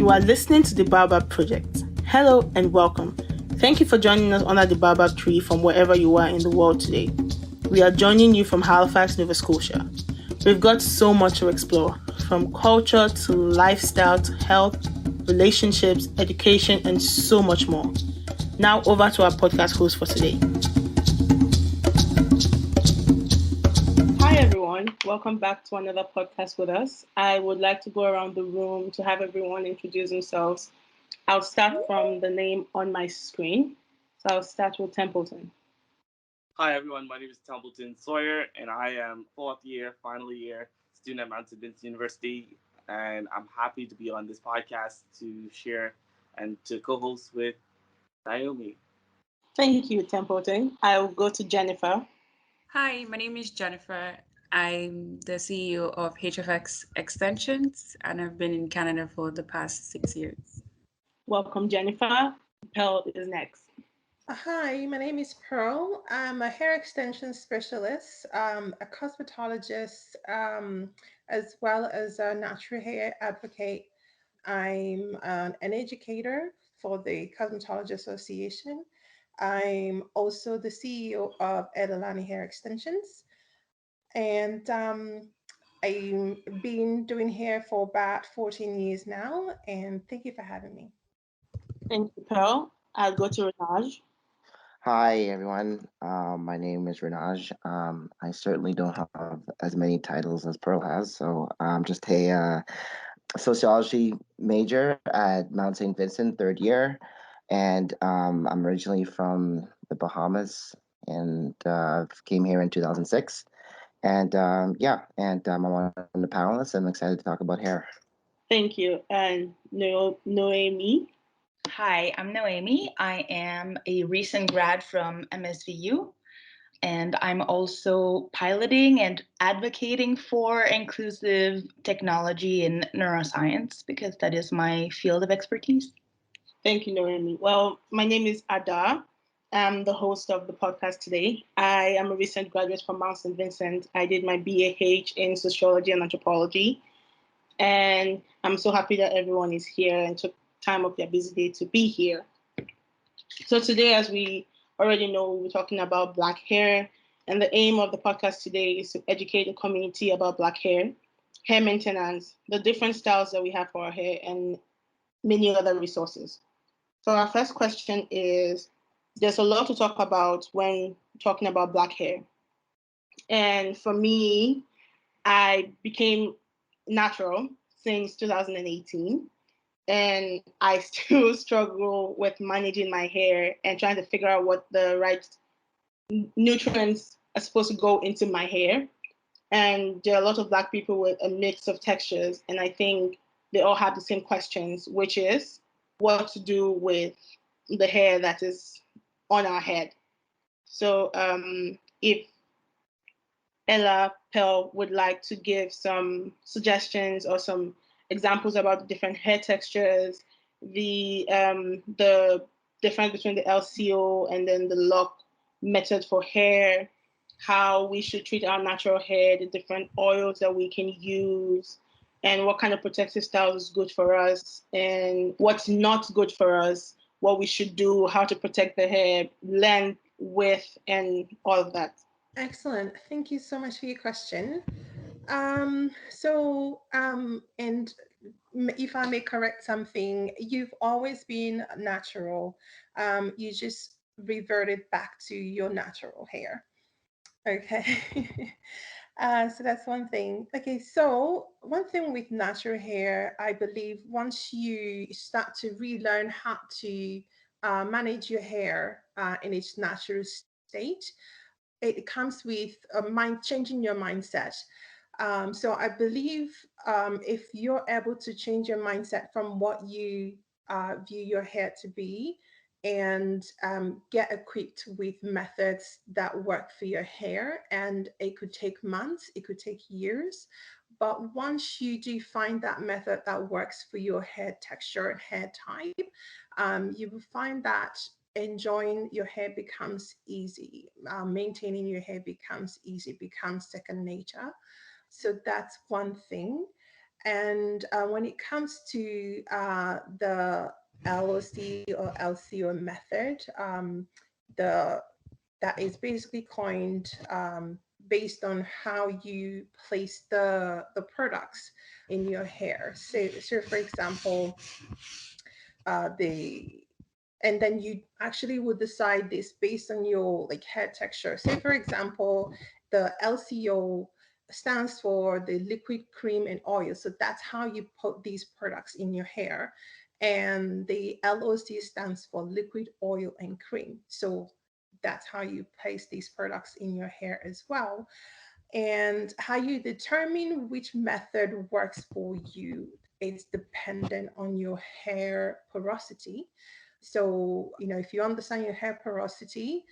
You are listening to the Baobab Project. Hello and welcome. Thank you for joining us under the Baobab tree from wherever you are in the world today. We are joining you from Halifax, Nova Scotia. We've got so much to explore, from culture to lifestyle to health, relationships, education, and so much more. Now over to our podcast host for today. Hi everyone, welcome back to another podcast with us. I would like to go around the room to have everyone introduce themselves. I'll start from the name on my screen. So I'll start with Templeton. Hi everyone, my name is Templeton Sawyer and I am final year student at Mount St. Vincent University, and I'm happy to be on this podcast to share and to co-host with Naomi. Thank you, Templeton. I'll go to Jennifer. Hi, my name is Jennifer. I'm the CEO of HFX Extensions, and I've been in Canada for the past 6 years. Welcome, Jennifer. Pearl is next. Hi, my name is Pearl. I'm a hair extension specialist, a cosmetologist, as well as a natural hair advocate. I'm an educator for the Cosmetology Association. I'm also the CEO of Edelani Hair Extensions. And I've been doing hair for about 14 years now. And thank you for having me. Thank you, Pearl. I'll go to Renaj. Hi everyone, my name is Renaj. I certainly don't have as many titles as Pearl has, so I'm just a sociology major at Mount St. Vincent, third year, and I'm originally from the Bahamas and came here in 2006. And I'm one of the panelists and I'm excited to talk about hair. Thank you. And Noemi. Hi, I'm Noemi. I am a recent grad from MSVU, and I'm also piloting and advocating for inclusive technology in neuroscience because that is my field of expertise. Thank you, Noemi. Well, my name is Ada. I'm the host of the podcast today. I am a recent graduate from Mount St. Vincent. I did my BAH in sociology and anthropology. And I'm so happy that everyone is here and took time of their busy day to be here. So today, as we already know, we're talking about Black hair. And the aim of the podcast today is to educate the community about Black hair maintenance, the different styles that we have for our hair, and many other resources. So our first question is, there's a lot to talk about when talking about Black hair. And for me, I became natural since 2018. And I still struggle with managing my hair and trying to figure out what the right nutrients are supposed to go into my hair. And there are a lot of Black people with a mix of textures. And I think they all have the same questions, which is what to do with the hair that is on our head. So if Ella Pearl would like to give some suggestions or some examples about the different hair textures, the difference between the LCO and then the lock method for hair, how we should treat our natural hair, the different oils that we can use, and what kind of protective style is good for us, and what's not good for us, what we should do, how to protect the hair, length, width, and all of that. Excellent. Thank you so much for your question. And if I may correct something, you've always been natural. You just reverted back to your natural hair. Okay. So that's one thing. Okay, so one thing with natural hair, I believe once you start to relearn how to manage your hair in its natural state, it comes with changing your mindset. So I believe if you're able to change your mindset from what you view your hair to be, and get equipped with methods that work for your hair, and it could take months, it could take years, but once you do find that method that works for your hair texture and hair type, you will find that enjoying your hair becomes easy. Maintaining your hair becomes easy, becomes second nature. So that's one thing. And when it comes to the LOC or LCO method, the that is basically coined based on how you place the products in your hair. So for example, the and then you actually would decide this based on your like hair texture. Say for example, the LCO stands for the liquid, cream, and oil. So that's how you put these products in your hair. And the LOC stands for liquid, oil, and cream. So that's how you place these products in your hair as well. And how you determine which method works for you is dependent on your hair porosity. So, if you understand your hair porosity,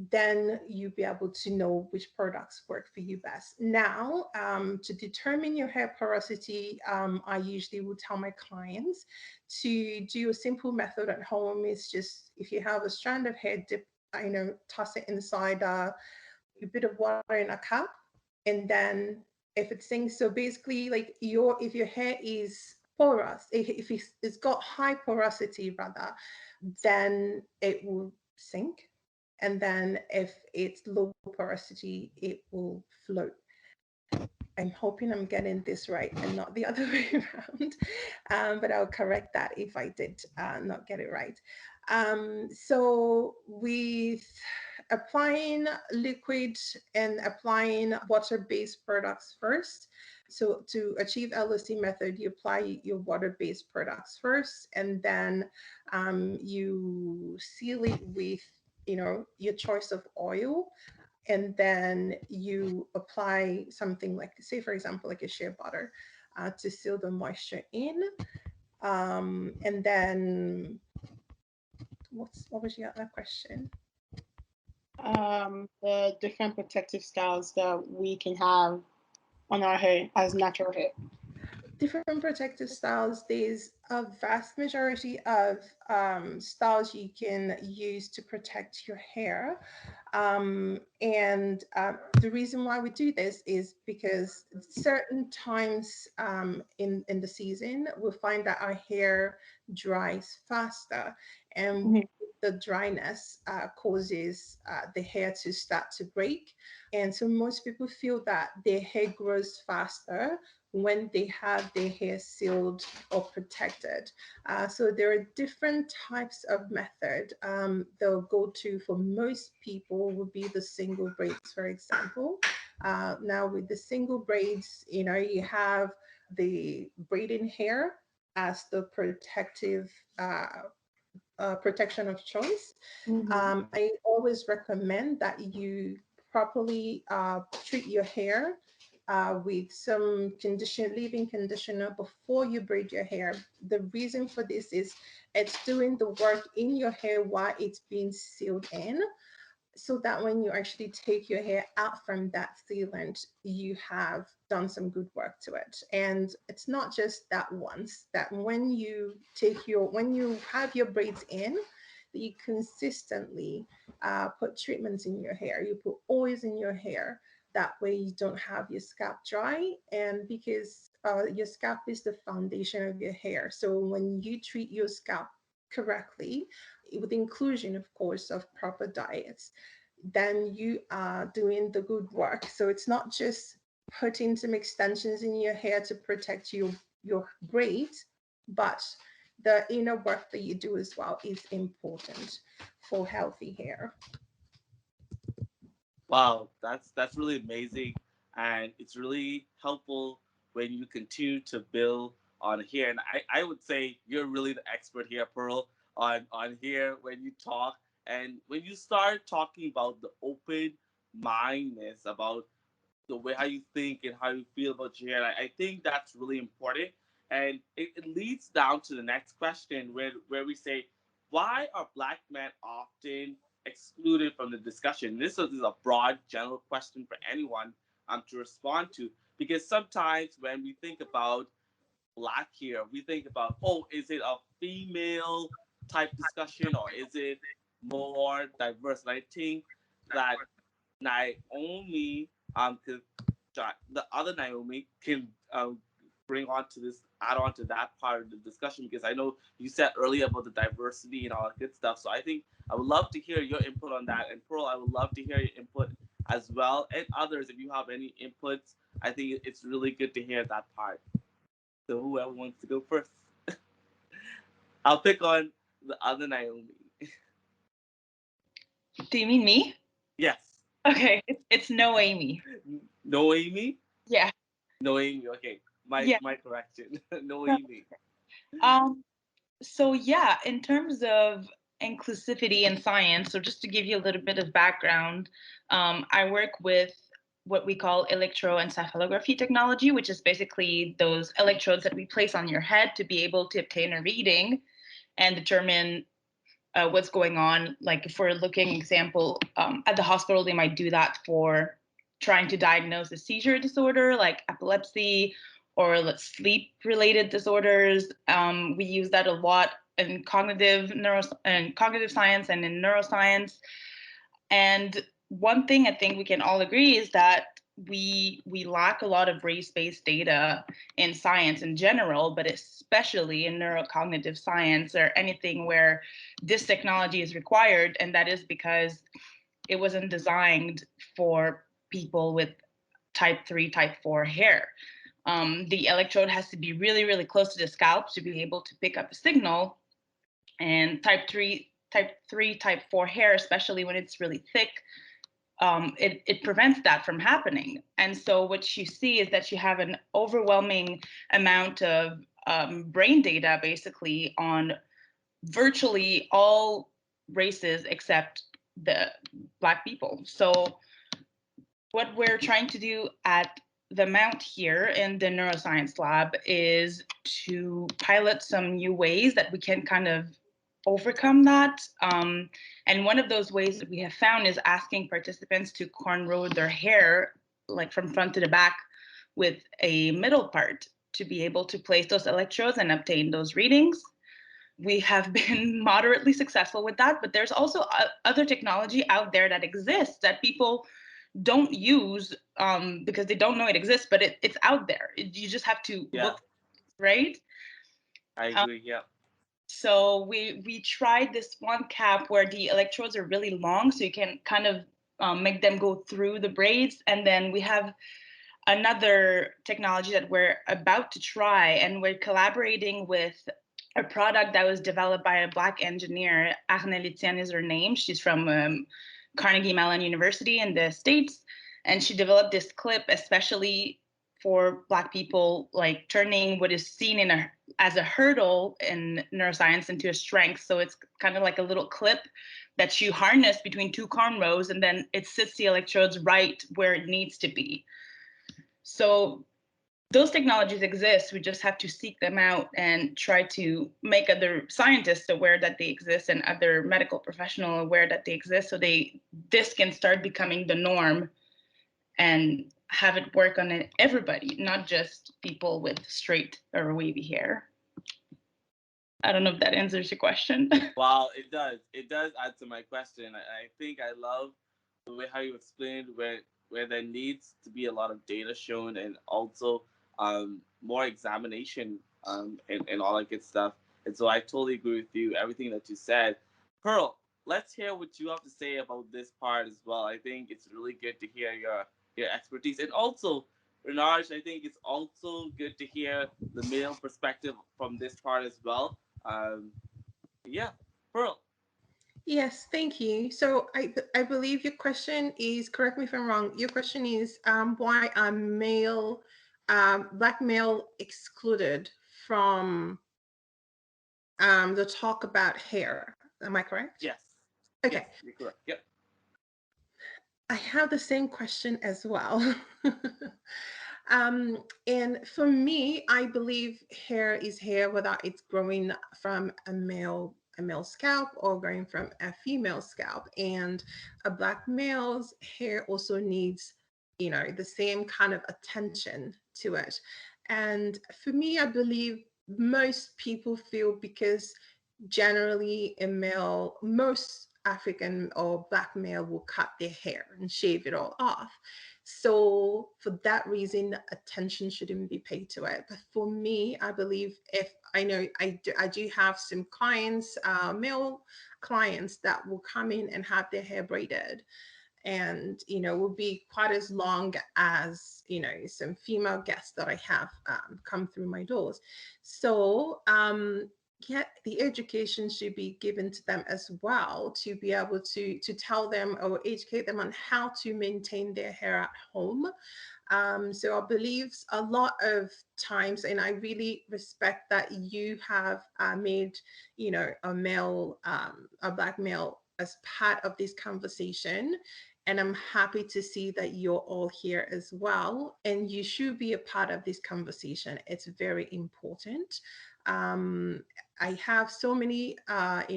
then you'll be able to know which products work for you best. Now, to determine your hair porosity, I usually will tell my clients to do a simple method at home. It's just if you have a strand of hair, toss it inside a bit of water in a cup, and then if it sinks, so basically, like if your hair is porous, if it's got high porosity rather, then it will sink, and then if it's low porosity, it will float. I'm hoping I'm getting this right and not the other way around, but I'll correct that if I did not get it right. So with applying liquid and applying water-based products first. So to achieve LOC method, you apply your water-based products first, and then you seal it with your choice of oil, and then you apply something like, say for example, like a shea butter to seal the moisture in. And then what was your other question? The different protective styles that we can have on our hair as natural hair. Different protective styles. There's a vast majority of styles you can use to protect your hair. And the reason why we do this is because certain times in the season, we'll find that our hair dries faster. And Mhm. the dryness causes the hair to start to break. And so most people feel that their hair grows faster when they have their hair sealed or protected. So there are different types of method. The go-to for most people would be the single braids, for example. Now with the single braids, you have the braiding hair as the protective protection of choice. Mhm. I always recommend that you properly treat your hair with some leave-in conditioner before you braid your hair. The reason for this is it's doing the work in your hair while it's being sealed in, so that when you actually take your hair out from that sealant, you have done some good work to it. And it's not just that once, that when you have your braids in, that you consistently put treatments in your hair, you put oils in your hair. That way you don't have your scalp dry, and because your scalp is the foundation of your hair. So when you treat your scalp correctly, with the inclusion, of course, of proper diets, then you are doing the good work. So it's not just putting some extensions in your hair to protect your braids, but the inner work that you do as well is important for healthy hair. Wow, that's really amazing, and it's really helpful when you continue to build on here. And I would say you're really the expert here, Pearl, on here when you talk and when you start talking about the open mindedness about the way how you think and how you feel about your hair. I think that's really important, and it leads down to the next question where we say, why are black men often excluded from the discussion? This is a broad, general question for anyone to respond to, because sometimes when we think about black hair, we think about, oh, is it a female type discussion or is it more diverse? And I think that Naomi, the other Naomi can bring on to this, add on to that part of the discussion, because I know you said earlier about the diversity and all that good stuff. So I think I would love to hear your input on that. And Pearl, I would love to hear your input as well. And others, if you have any inputs, I think it's really good to hear that part. So whoever wants to go first. I'll pick on the other Naomi. Do you mean me? Yes. Okay, it's Noemi. Noemi? Yeah. Noemi, okay. My Yeah. my correction. Noemi. Um, so yeah, in terms of inclusivity in science, so just to give you a little bit of background, I work with what we call electroencephalography technology, which is basically those electrodes that we place on your head to be able to obtain a reading and determine what's going on. Like if we're looking, example, at the hospital, they might do that for trying to diagnose a seizure disorder like epilepsy or sleep related disorders. We use that a lot in cognitive science and in neuroscience. And one thing I think we can all agree is that we lack a lot of race-based data in science in general, but especially in neurocognitive science or anything where this technology is required, and that is because it wasn't designed for people with type 3, type 4 hair. The electrode has to be really, really close to the scalp to be able to pick up a signal. And type 4 hair, especially when it's really thick, it prevents that from happening. And so what you see is that you have an overwhelming amount of brain data basically on virtually all races except the Black people. So what we're trying to do at the Mount here in the neuroscience lab is to pilot some new ways that we can kind of overcome that. And one of those ways that we have found is asking participants to cornrow their hair, like from front to the back, with a middle part to be able to place those electrodes and obtain those readings. We have been moderately successful with that, but there's also other technology out there that exists that people don't use because they don't know it exists, but it's out there. You just have to look, right? I agree, yeah. So we tried this one cap where the electrodes are really long, so you can kind of make them go through the braids. And then we have another technology that we're about to try, and we're collaborating with a product that was developed by a Black engineer. Arnel Etienne is her name. She's from Carnegie Mellon University in the States. And she developed this clip especially for Black people, like turning what is seen as a hurdle in neuroscience into a strength. So it's kind of like a little clip that you harness between two cornrows, and then it sits the electrodes right where it needs to be. So those technologies exist. We just have to seek them out and try to make other scientists aware that they exist and other medical professionals aware that they exist, so this can start becoming the norm and have it work on everybody, not just people with straight or wavy hair. I don't know if that answers your question. Wow, it does. It does add to my question. I think I love the way how you explained where there needs to be a lot of data shown, and also more examination and all that good stuff. And so I totally agree with you, everything that you said. Pearl, let's hear what you have to say about this part as well. I think it's really good to hear your expertise. And also, Renaj, I think it's also good to hear the male perspective from this part as well. Um, yeah, Pearl. Yes, thank you. So I believe your question is, correct me if I'm wrong, your question is why are Black male excluded from the talk about hair. Am I correct? Yes. Okay. Yes, you're correct. Yep. I have the same question as well. And for me, I believe hair is hair, whether it's growing from a male scalp or growing from a female scalp. And a Black male's hair also needs, the same kind of attention to it. And for me, I believe most people feel because generally most African or Black male will cut their hair and shave it all off. So for that reason, attention shouldn't be paid to it. But for me, I believe, if I know, I do have some clients, male clients, that will come in and have their hair braided, and will be quite as long as some female guests that I have come through my doors. So yeah, the education should be given to them as well, to be able to tell them or educate them on how to maintain their hair at home. So I believe a lot of times, and I really respect that you have made, a black male as part of this conversation. And I'm happy to see that you're all here as well. And you should be a part of this conversation. It's very important. Um, I have so many, Black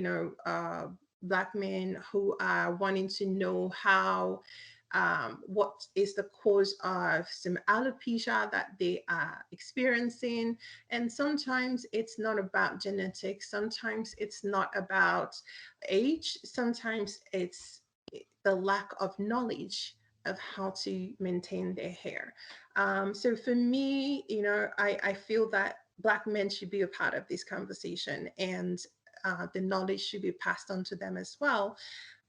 men who are wanting to know what is the cause of some alopecia that they are experiencing. And sometimes it's not about genetics, sometimes it's not about age, sometimes it's the lack of knowledge of how to maintain their hair. So for me, I feel that Black men should be a part of this conversation, and the knowledge should be passed on to them as well.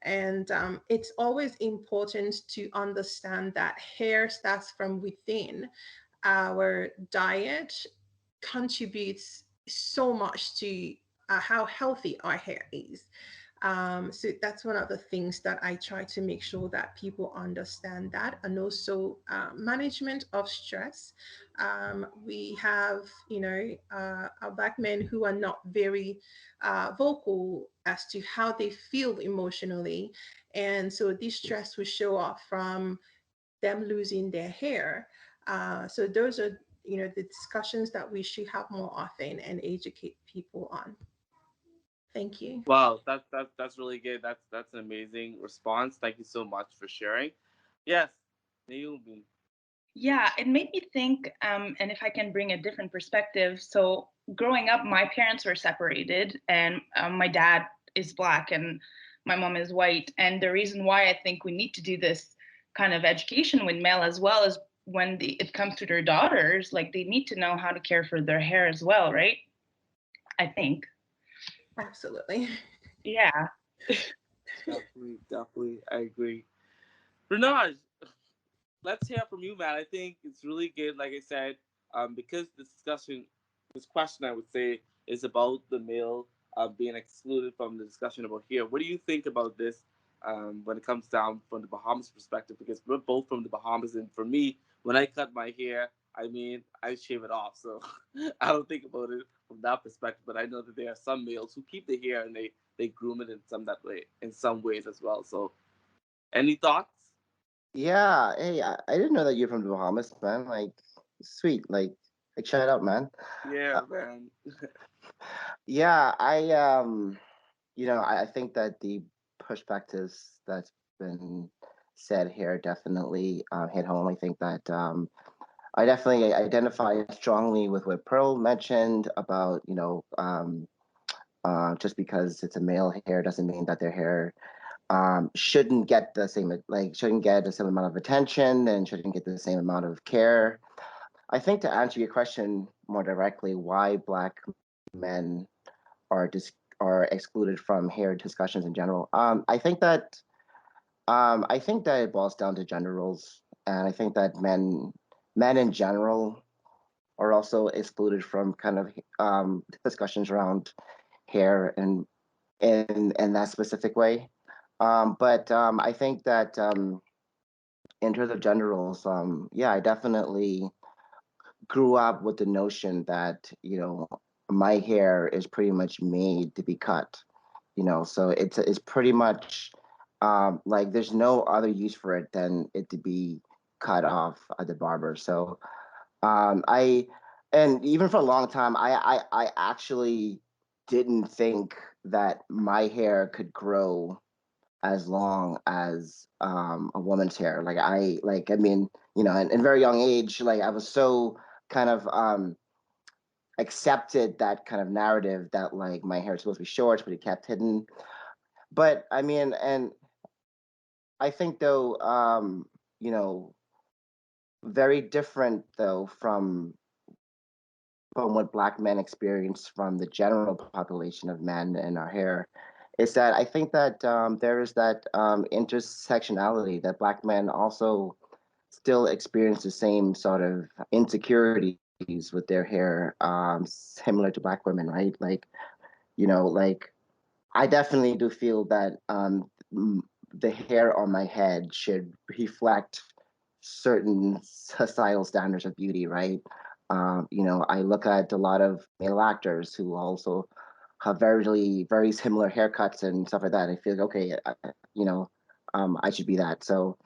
And it's always important to understand that hair starts from within. Our diet contributes so much to how healthy our hair is. So that's one of the things that I try to make sure that people understand that, and also management of stress. We have, Black men who are not very vocal as to how they feel emotionally, and so this stress will show up from them losing their hair. So those are, the discussions that we should have more often and educate people on. Thank you. Wow, that's really good. That's an amazing response. Thank you so much for sharing. Yes, Naomi. Yeah, it made me think, and if I can bring a different perspective. So, growing up, my parents were separated, and my dad is Black and my mom is white. And the reason why I think we need to do this kind of education with male as well is when it comes to their daughters, like they need to know how to care for their hair as well, right? I think. Absolutely. Yeah. Definitely, definitely, I agree. Renaj, let's hear from you, man. I think it's really good. Like I said, because this question, I would say, is about the male being excluded from the discussion about here. What do you think about this when it comes down from the Bahamas perspective? Because we're both from the Bahamas, and for me, when I cut my hair, I mean, I shave it off. So I don't think about it from that perspective. But I know that there are some males who keep the hair and they groom it in some ways as well. So, any thoughts? Yeah, hey, I didn't know that you're from the Bahamas, man. Like, sweet, like shout out, man. Yeah, Uh, man. yeah, I think that the perspectives that's been said here definitely hit home. I think that I definitely identify strongly with what Pearl mentioned about, just because it's a male hair doesn't mean that their hair shouldn't get the same, like, shouldn't get the same amount of attention and shouldn't get the same amount of care. I think, to answer your question more directly, why Black men are are excluded from hair discussions in general. I think that it boils down to gender roles, and I think that men in general are also excluded from kind of discussions around hair and in that specific way. But I think that in terms of gender roles, yeah, I definitely grew up with the notion that my hair is pretty much made to be cut. So it's pretty much like there's no other use for it than it to be cut off at the barber. So I and even for a long time, I actually didn't think that my hair could grow as long as a woman's hair. I mean, in very young age, like I was so kind of accepted that kind of narrative that like my hair is supposed to be short, but it kept hidden. But I mean, and I think though, you know, very different though from what Black men experience from the general population of men in our hair, is that I think that there is that intersectionality that Black men also still experience the same sort of insecurities with their hair, similar to Black women, right? Like I definitely do feel that the hair on my head should reflect certain societal standards of beauty, right? I look at a lot of male actors who also have very similar haircuts and stuff like that. I feel like, okay, I should be that. So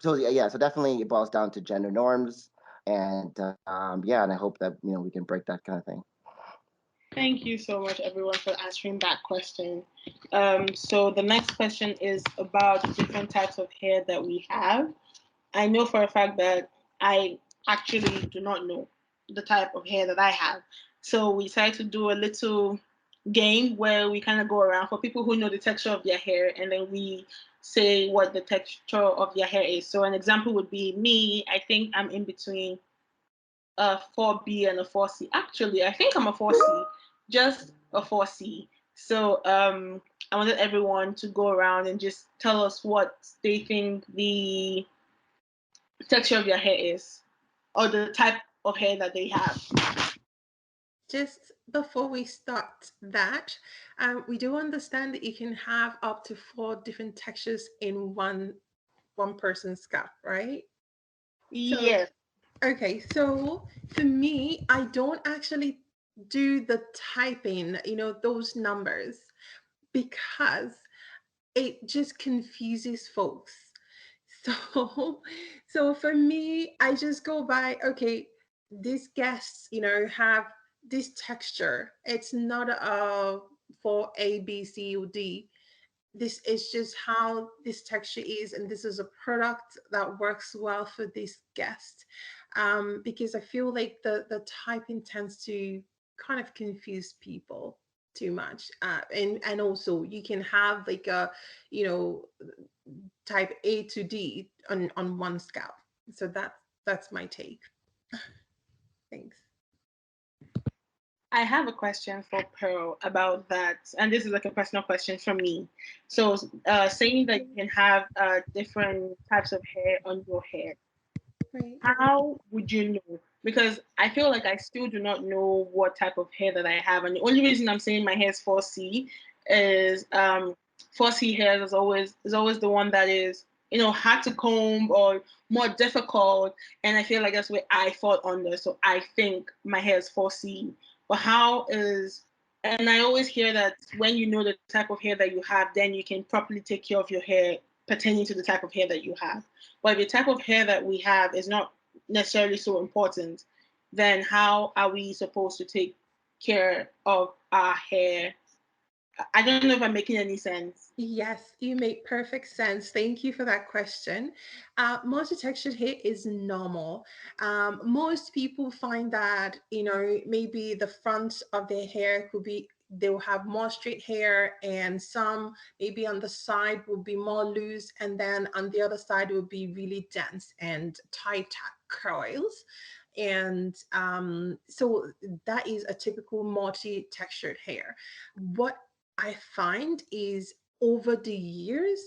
yeah, so definitely it boils down to gender norms, and yeah, and I hope that we can break that kind of thing. Thank you so much, everyone, for answering that question. So the next question is about different types of hair that we have. I know for a fact that I actually do not know the type of hair that I have. So we decided to do a little game where we kind of go around for people who know the texture of their hair, and then we say what the texture of their hair is. So an example would be me. I think I'm in between a 4B and a 4C. Actually, I think I'm a 4C, just a 4C. So I wanted everyone to go around and just tell us what they think the texture of their hair is, or the type of hair that they have. Just before we start that, we do understand that you can have up to 4 different textures in one person's scalp, right? So, Yes. okay, so for me, I don't actually do the typing, those numbers, because it just confuses folks. So, so for me, I just go by, okay, these guests, have this texture. It's not for A, B, C, or D. This is just how this texture is, and this is a product that works well for this guest. Because I feel like the typing tends to kind of confuse people too much, and also you can have like a you know type A to D on one scalp. So that's my take. Thanks. I have a question for Pearl about that, and this is like a personal question from me. So, saying that you can have different types of hair on your head, Right. how would you know? Because I feel like I still do not know what type of hair that I have, and the only reason I'm saying my hair is 4C is 4C hair is always the one that is hard to comb or more difficult, and I feel like that's where I fall under. So I think my hair is 4C. But how is and I always hear that when you know the type of hair that you have, then you can properly take care of your hair pertaining to the type of hair that you have. But the type of hair that we have is not necessarily so important, then how are we supposed to take care of our hair? I don't know if I'm making any sense. Yes, you make perfect sense. Thank you for that question. Multi-textured hair is normal. Most people find that, maybe the front of their hair could be, they'll have more straight hair, and some maybe on the side will be more loose, and then on the other side will be really dense and tight curls. And so that is a typical multi-textured hair. What I find is over the years,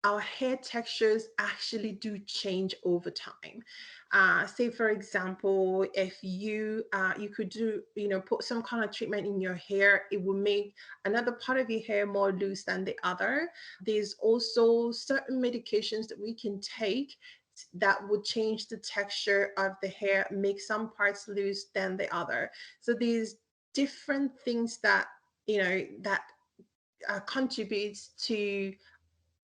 our hair textures actually do change over time. Say for example, if you could do put some kind of treatment in your hair, it will make another part of your hair more loose than the other. There's also certain medications that we can take that would change the texture of the hair, make some parts loose than the other. So there's different things that contributes to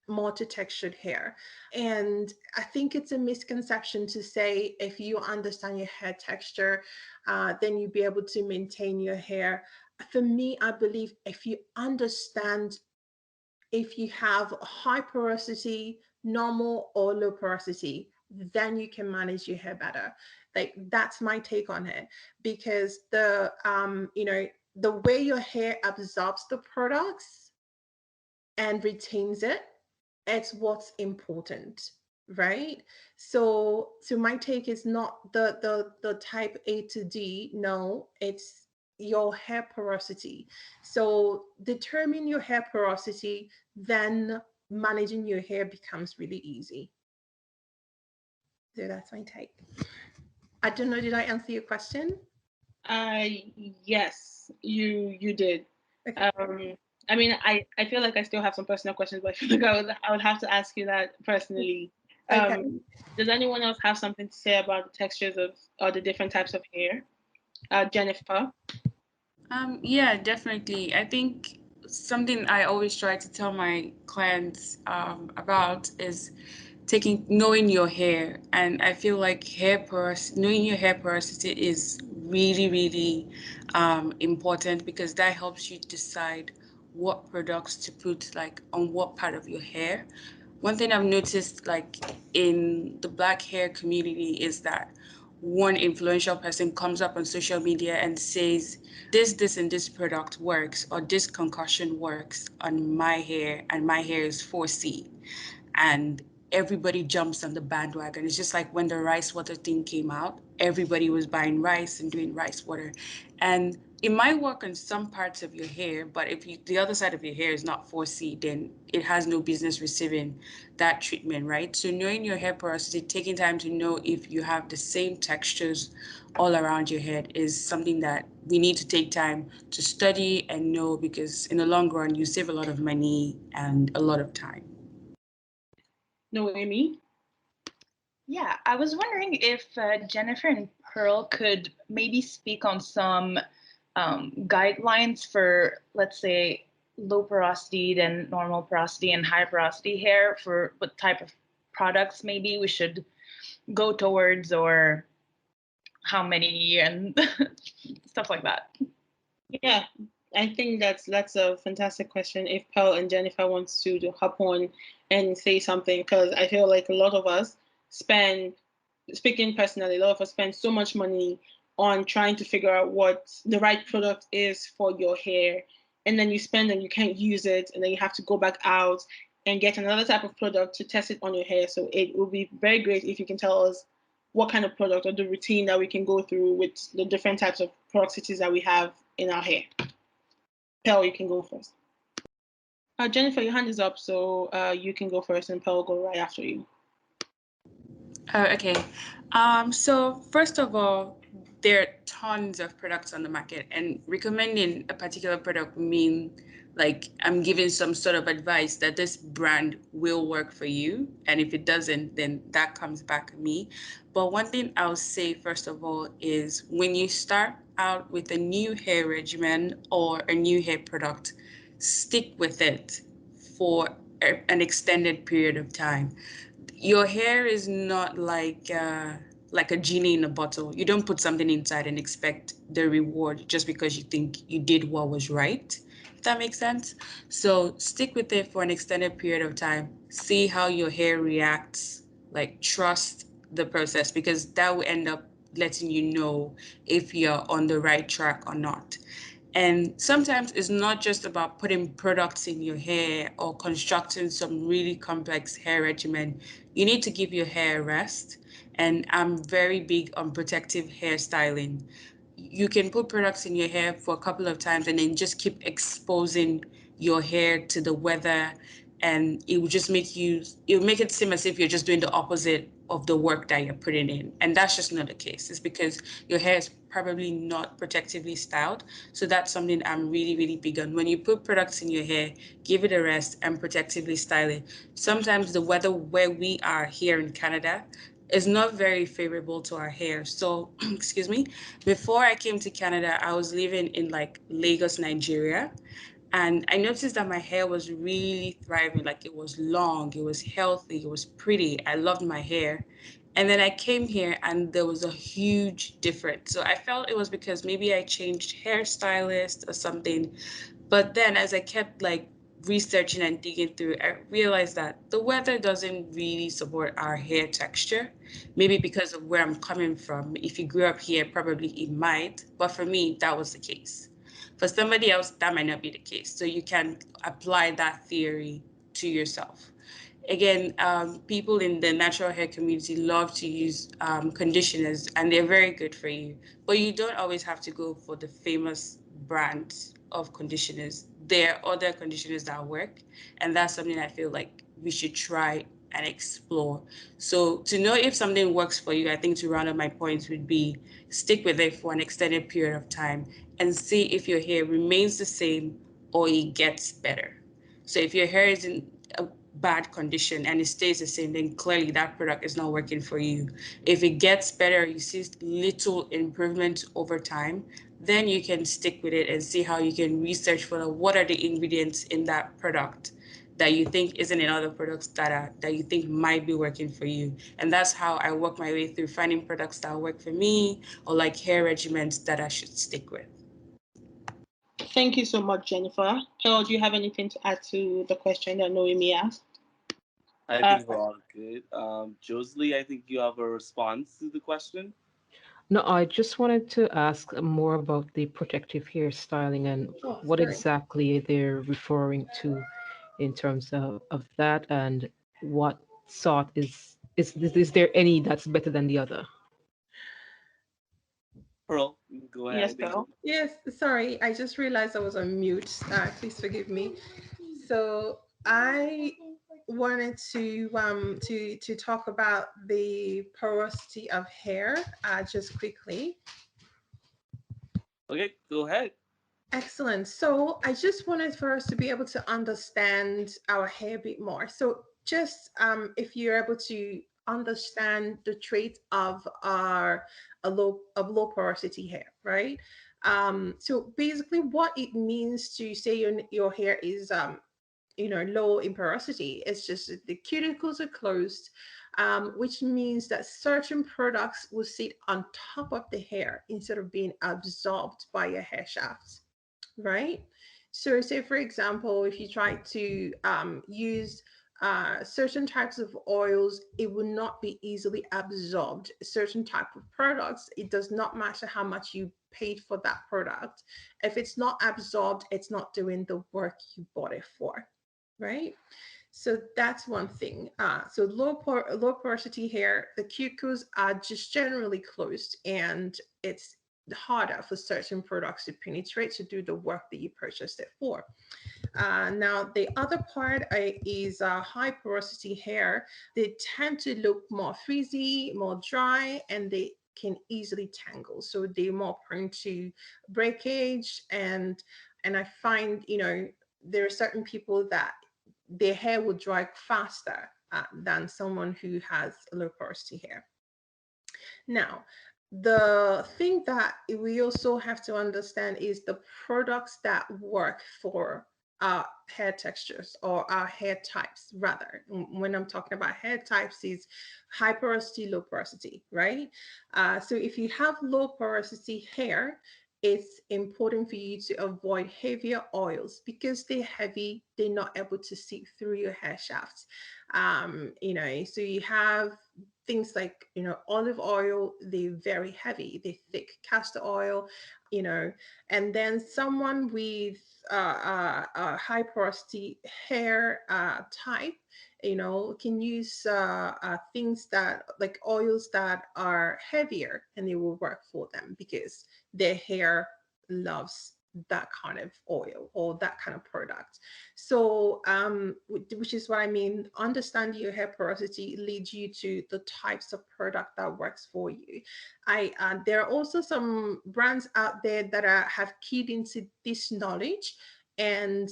multi-textured hair. And I think it's a misconception to say if you understand your hair texture, then you'll be able to maintain your hair. For me, I believe if you have high porosity, normal or low porosity, then you can manage your hair better. Like that's my take on it, because the way your hair absorbs the products and retains it, it's what's important. right? So my take is not the type A to D. No, it's your hair porosity. So determine your hair porosity, then managing your hair becomes really easy. So that's my take. I don't know, did I answer your question? Uh, yes, you did. Okay. I mean, I feel like I still have some personal questions, but I feel like I would have to ask you that personally. Okay. Does anyone else have something to say about the textures of or the different types of hair? Jennifer. Yeah, definitely. I think something I always try to tell my clients about is knowing your hair. And I feel like knowing your hair porosity is really, really important, because that helps you decide what products to put like on what part of your hair. One thing I've noticed, like in the black hair community, is that one influential person comes up on social media and says, this, and this product works, or this concussion works on my hair, and my hair is 4C. And everybody jumps on the bandwagon. It's just like when the rice water thing came out, everybody was buying rice and doing rice water. And it might work on some parts of your hair, but if the other side of your hair is not 4C, then it has no business receiving that treatment, right? So knowing your hair porosity, taking time to know if you have the same textures all around your head, is something that we need to take time to study and know, because in the long run, you save a lot of money and a lot of time. Noemi. Yeah, I was wondering if Jennifer and Pearl could maybe speak on some guidelines for, let's say, low porosity, then normal porosity, and high porosity hair, for what type of products maybe we should go towards, or how many, and stuff like that. Yeah, I think that's a fantastic question. If Pearl and Jennifer wants to hop on and say something, because I feel like a lot of us spend, speaking personally, a lot of us spend so much money on trying to figure out what the right product is for your hair, and then you spend and you can't use it, and then you have to go back out and get another type of product to test it on your hair. So it would be very great if you can tell us what kind of product or the routine that we can go through with the different types of porosities that we have in our hair. Pearl, you can go first. Jennifer, your hand is up, so you can go first, and Pearl will go right after you. Okay. So first of all, there are tons of products on the market, and recommending a particular product mean like I'm giving some sort of advice that this brand will work for you. And if it doesn't, then that comes back to me. But one thing I'll say first of all is, when you start out with a new hair regimen or a new hair product, stick with it for an extended period of time. Your hair is not like a genie in a bottle. You don't put something inside and expect the reward just because you think you did what was right. If that makes sense. So stick with it for an extended period of time. See how your hair reacts. Like, trust the process, because that will end up letting you know if you're on the right track or not. And sometimes it's not just about putting products in your hair or constructing some really complex hair regimen. You need to give your hair a rest. And I'm very big on protective hairstyling. You can put products in your hair for a couple of times and then just keep exposing your hair to the weather, and it'll make it seem as if you're just doing the opposite of the work that you're putting in. And that's just not the case. It's because your hair is probably not protectively styled. So that's something I'm really, really big on. When you put products in your hair, give it a rest and protectively style it. Sometimes the weather where we are here in Canada is not very favorable to our hair. So, excuse me, before I came to Canada, I was living in like Lagos, Nigeria. And I noticed that my hair was really thriving. Like, it was long, it was healthy, it was pretty. I loved my hair. And then I came here and there was a huge difference. So I felt it was because maybe I changed hairstylist or something. But then as I kept like researching and digging through, I realized that the weather doesn't really support our hair texture. Maybe because of where I'm coming from. If you grew up here, probably it might. But for me, that was the case. For somebody else, that might not be the case. So you can apply that theory to yourself. Again, people in the natural hair community love to use conditioners, and they're very good for you. But you don't always have to go for the famous brands of conditioners. There are other conditioners that work, and that's something I feel like we should try and explore. So, to know if something works for you, I think to round up my points would be stick with it for an extended period of time and see if your hair remains the same or it gets better. So if your hair is in a bad condition and it stays the same, then clearly that product is not working for you. If it gets better, you see little improvement over time, then you can stick with it and see how you can research for what are the ingredients in that product that you think isn't in other products that you think might be working for you. And that's how I work my way through finding products that work for me or like hair regimens that I should stick with. Thank you so much, Jennifer. Pearl, do you have anything to add to the question that Noemi asked? I Uh, think we're all good. Josley, I think you have a response to the question. No, I just wanted to ask more about the protective hairstyling and Oh, what sorry. exactly they're referring to in terms of that, and what sort is there any that's better than the other? Pearl, go yes, ahead. Pearl. Yes, sorry. I just realized I was on mute. Please forgive me. So I wanted to talk about the porosity of hair just quickly. Okay, go ahead. Excellent. So I just wanted for us to be able to understand our hair a bit more. So just if you're able to understand the trait of our low porosity hair, right? So basically, what it means to say your hair is low in porosity, it's just that the cuticles are closed, which means that certain products will sit on top of the hair instead of being absorbed by your hair shaft, right? So, say for example, if you try to use certain types of oils, it will not be easily absorbed. Certain type of products, it does not matter how much you paid for that product. If it's not absorbed, it's not doing the work you bought it for, right? So that's one thing. So low porosity hair, the cuticles are just generally closed, and it's harder for certain products to penetrate to do the work that you purchased it for. Now, the other part is high porosity hair. They tend to look more frizzy, more dry, and they can easily tangle. So they're more prone to breakage. And I find, there are certain people that their hair will dry faster than someone who has low porosity hair. Now, the thing that we also have to understand is the products that work for our hair textures or our hair types, rather. When I'm talking about hair types, is high porosity, low porosity, right? So if you have low porosity hair, it's important for you to avoid heavier oils because they're heavy, they're not able to seep through your hair shafts. So you have things like olive oil, they're very heavy, they're thick. Castor oil, you know and then someone with a high porosity hair type can use things that like oils that are heavier, and it will work for them because their hair loves that kind of oil or that kind of product. So, which is what I mean. Understanding your hair porosity leads you to the types of product that works for you. There are also some brands out there that have keyed into this knowledge, and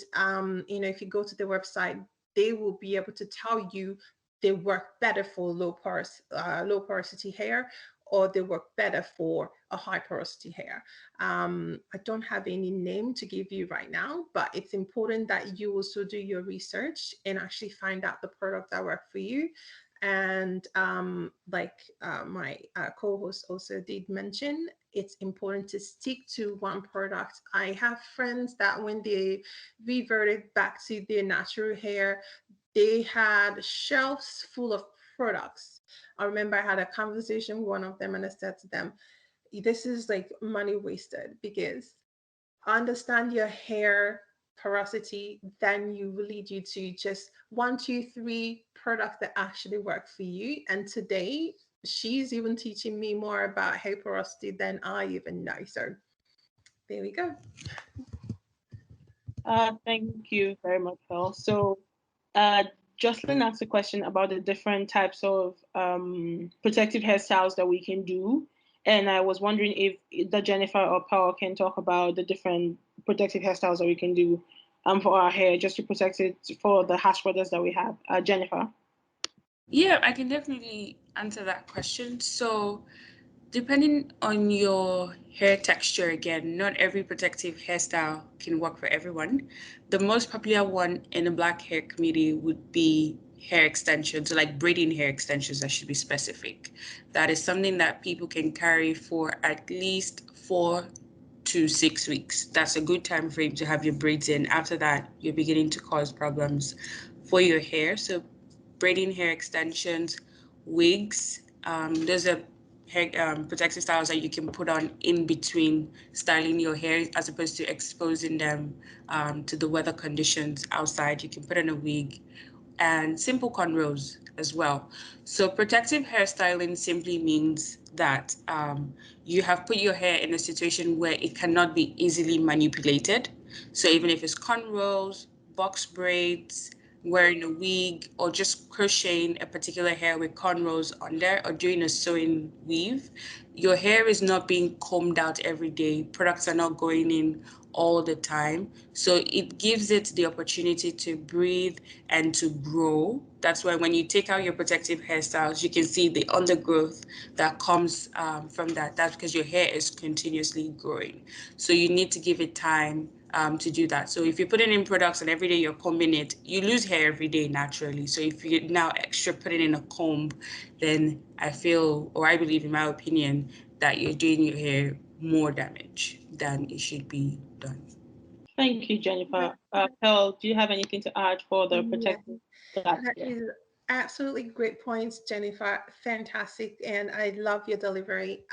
if you go to the website, they will be able to tell you they work better for low porosity hair, or they work better for a high porosity hair. I don't have any name to give you right now, but it's important that you also do your research and actually find out the product that work for you. And like my co-host also did mention, it's important to stick to one product. I have friends that when they reverted back to their natural hair, they had shelves full of products. I remember I had a conversation with one of them, and I said to them, this is like money wasted, because understand your hair porosity, then you will lead you to just 1, 2, 3 products that actually work for you. And today, she's even teaching me more about hair porosity than I even know. So there we go. Thank you very much, Pearl. So, uh, Jocelyn asked a question about the different types of protective hairstyles that we can do. And I was wondering if either Jennifer or Pearl can talk about the different protective hairstyles that we can do for our hair, just to protect it for the harsh weathers that we have. Jennifer? Yeah, I can definitely answer that question. So, depending on your hair texture, again, not every protective hairstyle can work for everyone. The most popular one in the black hair community would be hair extensions, so like braiding hair extensions, I should be specific. That is something that people can carry for at least 4 to 6 weeks. That's a good time frame to have your braids in. After that, you're beginning to cause problems for your hair. So braiding hair extensions, wigs. Those are hair protective styles that you can put on in between styling your hair as opposed to exposing them to the weather conditions outside. You can put on a wig and simple cornrows as well. So protective hairstyling simply means that you have put your hair in a situation where it cannot be easily manipulated. So even if it's cornrows, box braids, wearing a wig, or just crocheting a particular hair with cornrows on there, or doing a sewing weave, your hair is not being combed out every day. Products are not going in all the time. So it gives it the opportunity to breathe and to grow. That's why when you take out your protective hairstyles, you can see the undergrowth that comes from that. That's because your hair is continuously growing. So you need to give it time to do that. So if you're putting in products and every day you're combing it, you lose hair every day naturally. So if you now extra put it in a comb, then I feel, or I believe in my opinion, that you're doing your hair more damage than it should be done. Thank you, Jennifer. Pearl, do you have anything to add for the Yeah, protective glass? that Yeah. is absolutely great points, Jennifer. Fantastic. And I love your delivery.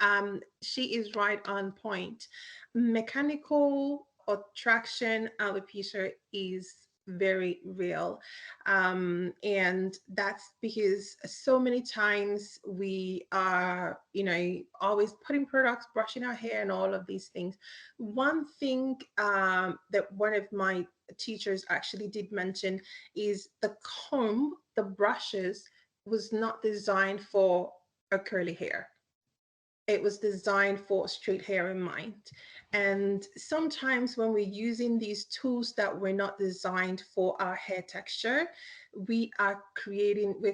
She is right on point. Mechanical or traction alopecia is very real. And that's because so many times we are, always putting products, brushing our hair, and all of these things. One thing that one of my teachers actually did mention is the comb, the brushes was not designed for a curly hair. It was designed for straight hair in mind. And sometimes when we're using these tools that were not designed for our hair texture, we're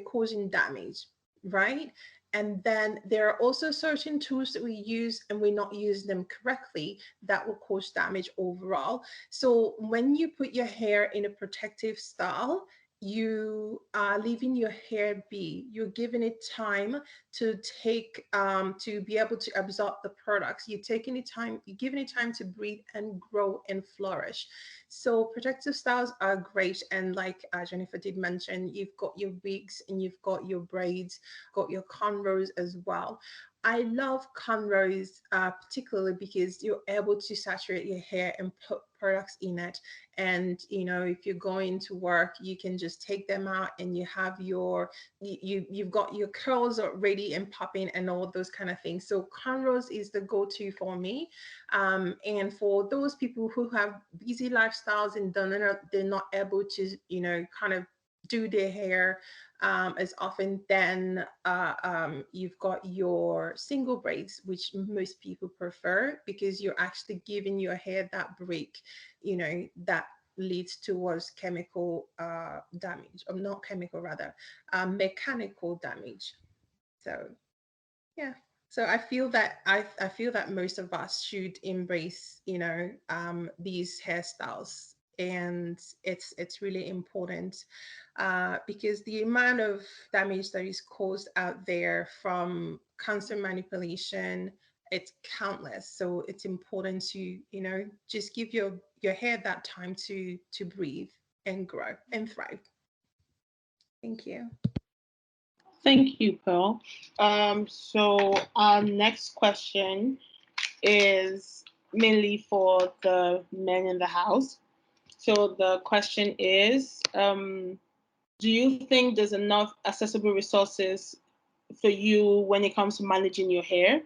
causing damage, right? And then there are also certain tools that we use and we're not using them correctly that will cause damage overall. So when you put your hair in a protective style, you are leaving your hair be. You're giving it time to take to be able to absorb the products. You're giving it time to breathe and grow and flourish. So protective styles are great. And like Jennifer did mention, you've got your wigs and you've got your braids, got your cornrows as well. I love cornrows particularly because you're able to saturate your hair and put products in it. And if you're going to work, you can just take them out and you have you've got your curls ready and popping and all those kind of things. So cornrows is the go-to for me. And for those people who have busy lifestyles and they're not able to kind of do their hair as often, then you've got your single braids, which most people prefer because you're actually giving your hair that break, that leads towards chemical damage, or not chemical, rather mechanical damage. So yeah. So I feel that most of us should embrace, these hairstyles, and it's really important because the amount of damage that is caused out there from cancer manipulation, it's countless. So it's important to, just give your hair that time to breathe and grow and thrive. Thank you. Thank you, Pearl. So our next question is mainly for the men in the house. So the question is, do you think there's enough accessible resources for you when it comes to managing your hair?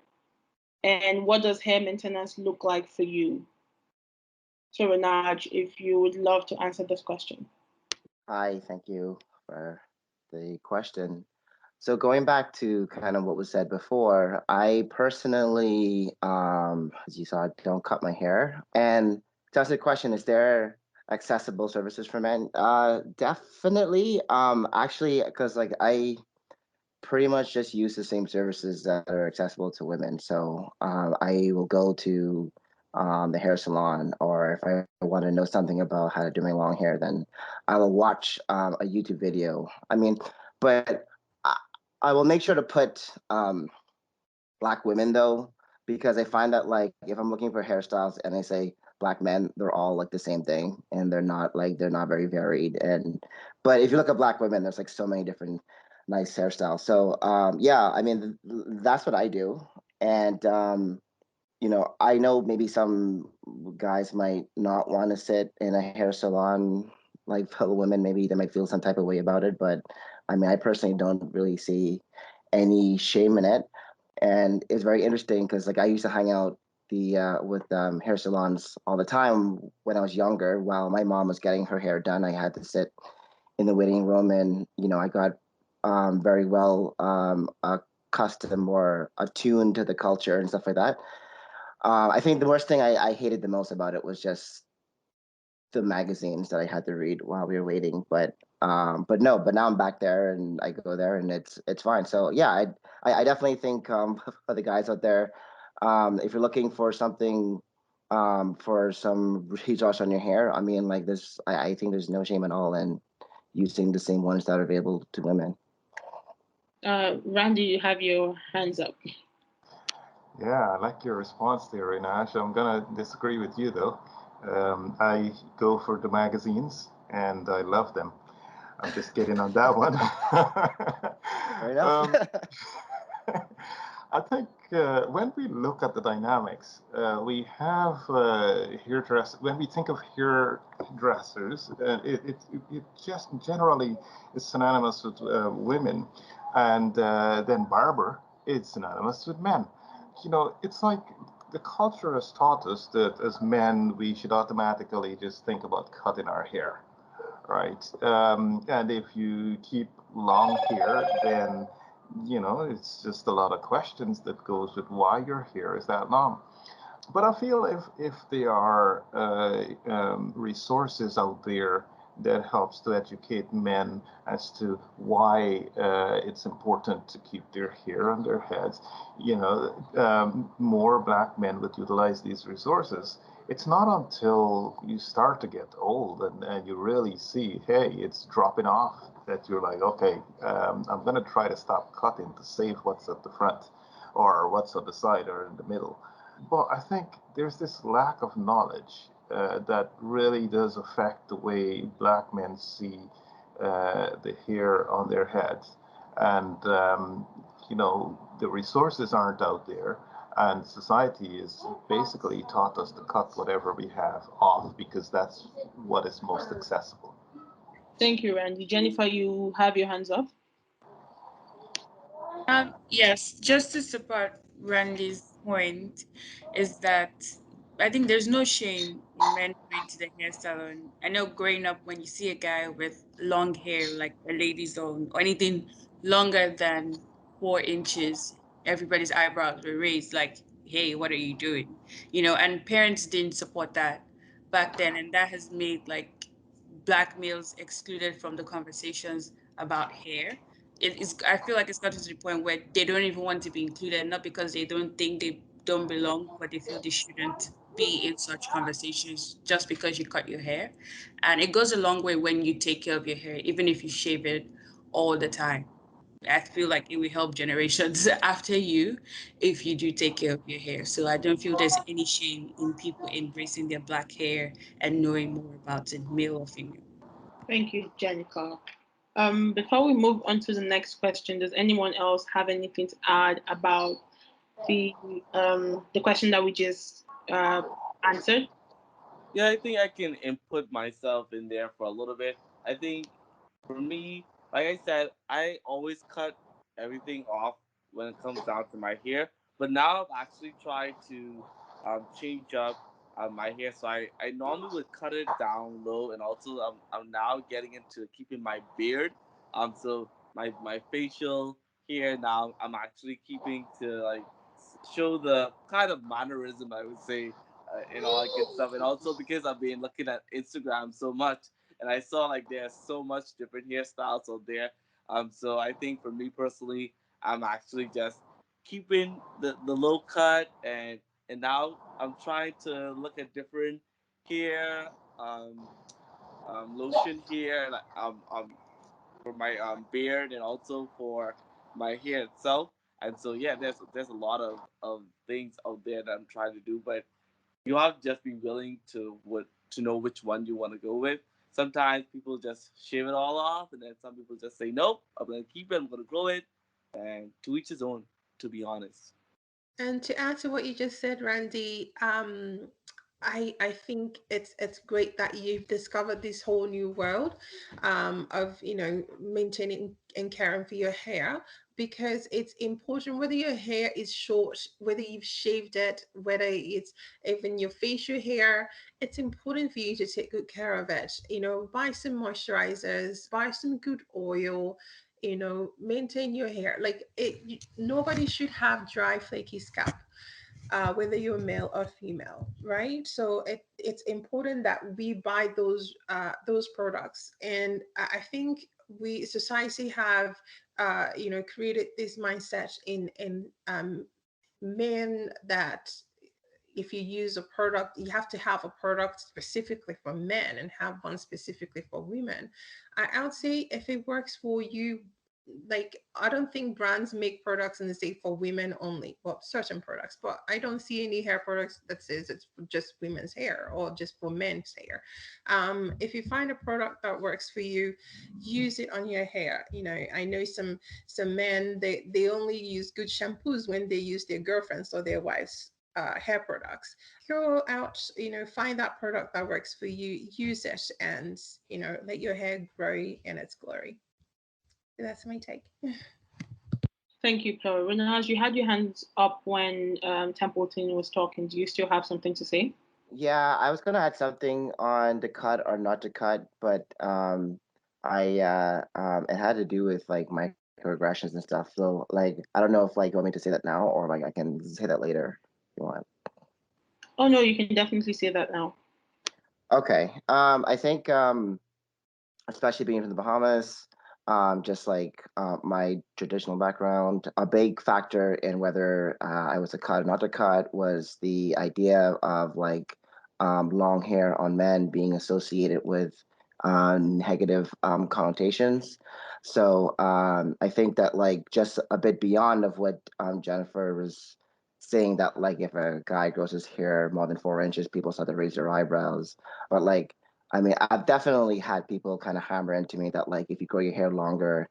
And what does hair maintenance look like for you? So Renaj, if you would love to answer this question. Hi, thank you for the question. So going back to kind of what was said before, I personally, as you saw, don't cut my hair. And to answer the question, is there accessible services for men? Definitely. Actually, because like I pretty much just use the same services that are accessible to women. So I will go to the hair salon, or if I want to know something about how to do my long hair, then I will watch a YouTube video. I mean, but I, I will make sure to put Black women though, because I find that like if I'm looking for hairstyles and they say Black men, they're all like the same thing, and they're not very varied. And but if you look at Black women, there's like so many different nice hairstyles. So yeah, I mean that's what I do, and I know maybe some guys might not want to sit in a hair salon like fellow women. Maybe they might feel some type of way about it, but I mean, I personally don't really see any shame in it. And it's very interesting because like I used to hang out the with hair salons all the time when I was younger. While my mom was getting her hair done, I had to sit in the waiting room, and I got very well accustomed or attuned to the culture and stuff like that. I think the worst thing I hated the most about it was just the magazines that I had to read while we were waiting. But no, but now I'm back there and I go there and it's fine. So yeah, I definitely think for the guys out there, if you're looking for something for some resource on your hair, I mean like this, I think there's no shame at all in using the same ones that are available to women. Randy, you have your hands up. Yeah, I like your response there, Rinash. I'm gonna disagree with you though. I go for the magazines and I love them. I'm just kidding on that one. Fair enough. I think when we look at the dynamics, we have hairdress. When we think of hairdressers, it just generally is synonymous with women, and then barber is synonymous with men. It's like the culture has taught us that as men we should automatically just think about cutting our hair, right? And if you keep long hair, then it's just a lot of questions that goes with why your hair is that long. But I feel if there are resources out there that helps to educate men as to why it's important to keep their hair on their heads, more Black men would utilize these resources. It's not until you start to get old and you really see, hey, it's dropping off, that you're like, okay, I'm going to try to stop cutting to save what's at the front or what's on the side or in the middle. But I think there's this lack of knowledge that really does affect the way Black men see the hair on their heads. And, the resources aren't out there. And society is basically taught us to cut whatever we have off because that's what is most accessible. Thank you, Randy. Jennifer, you have your hands up. Yes, just to support Randy's point is that I think there's no shame in men going to the hair salon. I know growing up, when you see a guy with long hair, like a lady's own, or anything longer than 4 inches, everybody's eyebrows were raised like, hey, what are you doing? And parents didn't support that back then. And that has made like Black males excluded from the conversations about hair. I feel like it's gotten to the point where they don't even want to be included, not because they don't think they don't belong, but they feel they shouldn't be in such conversations just because you cut your hair. And it goes a long way when you take care of your hair, even if you shave it all the time. I feel like it will help generations after you if you do take care of your hair. So I don't feel there's any shame in people embracing their Black hair and knowing more about it, male or female. Thank you, Jennifer. Before we move on to the next question, does anyone else have anything to add about the question that we just answered? Yeah, I think I can input myself in there for a little bit. I think for me, like I said, I always cut everything off when it comes down to my hair. But now I've actually tried to change up my hair. So I normally would cut it down low, and also I'm now getting into keeping my beard. So my facial hair now I'm actually keeping to like show the kind of mannerism I would say and all that good stuff. And also because I've been looking at Instagram so much, and I saw like there's so much different hairstyles out there. So I think for me personally, I'm actually just keeping the low cut, and now I'm trying to look at different hair lotion here, like for my beard and also for my hair itself. And so yeah, there's a lot of things out there that I'm trying to do, but you have to just be willing to know which one you want to go with. Sometimes people just shave it all off, and then some people just say nope, I'm gonna keep it, I'm gonna grow it, and to each his own. To be honest. And to add to what you just said, Randy, I think it's great that you've discovered this whole new world of maintaining and caring for your hair, because it's important whether your hair is short, whether you've shaved it, whether it's even your facial hair. It's important for you to take good care of it. Buy some moisturizers, buy some good oil. Maintain your hair. Like nobody should have dry, flaky scalp, whether you're male or female, right? So it's important that we buy those products. And I think we society have created this mindset in men that if you use a product, you have to have a product specifically for men and have one specifically for women. I would say if it works for you, like I don't think brands make products and they say for women only. Well, certain products, but I don't see any hair products that says it's for just women's hair or just for men's hair. If you find a product that works for you, use it on your hair. I know some men, they only use good shampoos when they use their girlfriends or their wives hair products. Go out, find that product that works for you, use it, and let your hair grow in its glory. That's my take. Thank you, Chloe. Renaz, you had your hands up when Templeton was talking. Do you still have something to say? Yeah, I was gonna add something on the cut or not to cut, but it had to do with like microaggressions and stuff. So like I don't know if like you want me to say that now or like I can say that later if you want. Oh no, you can definitely say that now. Okay. I think especially being from the Bahamas, just like my traditional background, a big factor in whether I was a cut or not a cut was the idea of like long hair on men being associated with negative connotations. So I think that like just a bit beyond of what Jennifer was saying, that like if a guy grows his hair more than 4 inches, people start to raise their eyebrows. But like I mean, I've definitely had people kind of hammer into me that like if you grow your hair longer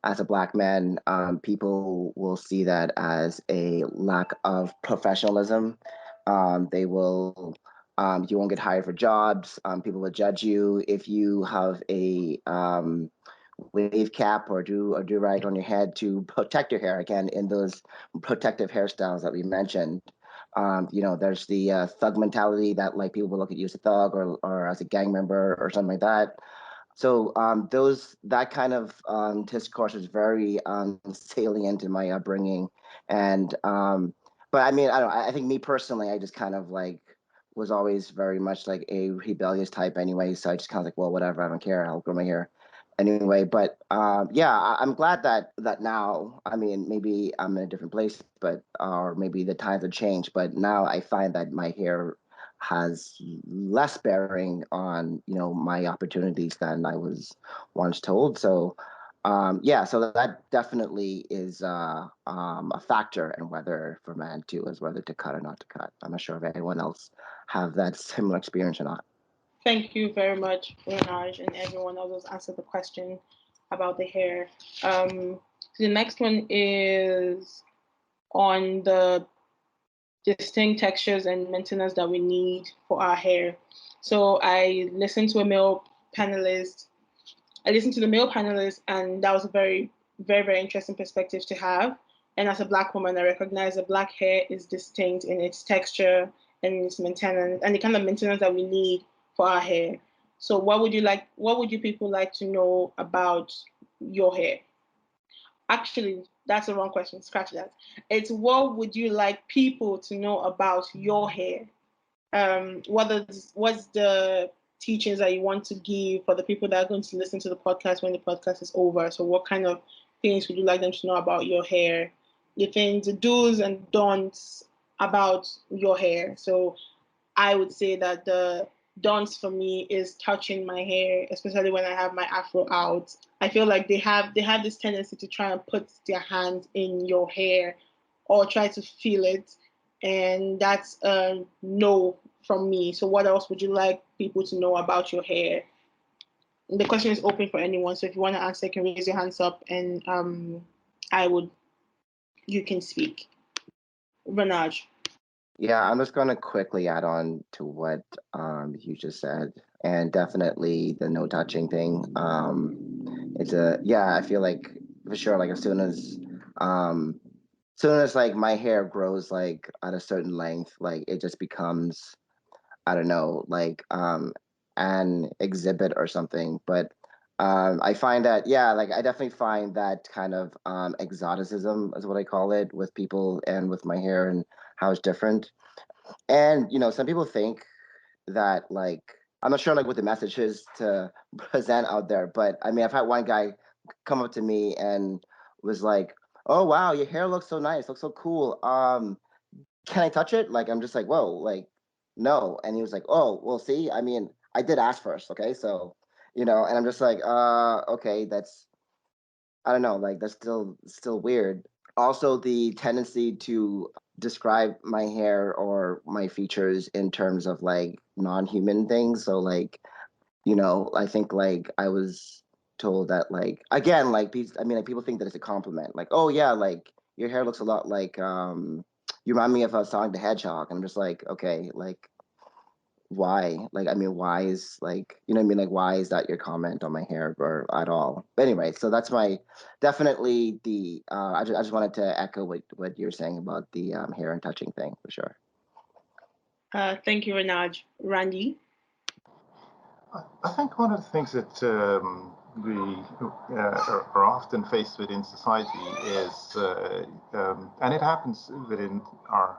as a black man, people will see that as a lack of professionalism. They will, you won't get hired for jobs. People will judge you if you have a wave cap or do right on your head to protect your hair again in those protective hairstyles that we mentioned. There's the thug mentality that like people will look at you as a thug or as a gang member or something like that. So those that kind of discourse is very salient in my upbringing, and but I mean I don't. I think me personally, I just kind of like was always very much like a rebellious type anyway. So I just kind of like, well, whatever, I don't care. I'll grow my hair anyway. But yeah, I'm glad that now. I mean, maybe I'm in a different place, but or maybe the times have changed. But now I find that my hair has less bearing on my opportunities than I was once told. So yeah, so that definitely is a factor in whether for men too is whether to cut or not to cut. I'm not sure if anyone else have that similar experience or not. Thank you very much, Renaj, and everyone else who's answered the question about the hair. The next one is on the distinct textures and maintenance that we need for our hair. So I listened to a male panelist. I listened to the male panelist, and that was a very, very, very interesting perspective to have. And as a Black woman, I recognize that Black hair is distinct in its texture and its maintenance and the kind of maintenance that we need for our hair. So what would you people like to know about your hair? Actually, that's the wrong question. Scratch that. It's what would you like people to know about your hair? What's the teachings that you want to give for the people that are going to listen to the podcast when the podcast is over? So what kind of things would you like them to know about your hair? The things, the do's and don'ts about your hair. So I would say that the don'ts for me is touching my hair, especially when I have my afro out. I feel like they have this tendency to try and put their hands in your hair or try to feel it, and that's a no from me. So what else would you like people to know about your hair? The question is open for anyone, so if you want to answer, you can raise your hands up, and I would you can speak. Ranaj. Yeah, I'm just gonna quickly add on to what you just said, and definitely the no touching thing. It's a yeah, I feel like for sure, like as soon as like my hair grows like at a certain length, like it just becomes, I don't know, like an exhibit or something. But I find that yeah, like I definitely find that kind of exoticism is what I call it with people and with my hair and how it's different. And some people think that like I'm not sure like what the message is to present out there, but I mean I've had one guy come up to me and was like, "Oh wow, your hair looks so nice, looks so cool. Can I touch it?" Like I'm just like, "Whoa, like no." And he was like, "Oh, well, see, I mean, I did ask first, okay?" So, and I'm just like, okay, that's I don't know, like that's still weird. Also, the tendency to describe my hair or my features in terms of like non-human things. So like, I think like I was told that like again, like I mean like people think that it's a compliment. Like, oh yeah, like your hair looks a lot like you remind me of Sonic the Hedgehog. And I'm just like, okay, like why? Like, I mean, why is like, you know what I mean? Like, why is that your comment on my hair or at all? But anyway, so that's my definitely the I just wanted to echo what you're saying about the hair and touching thing for sure. Thank you, Ranaj. Randy. I think one of the things that we are often faced with in society is, and it happens within our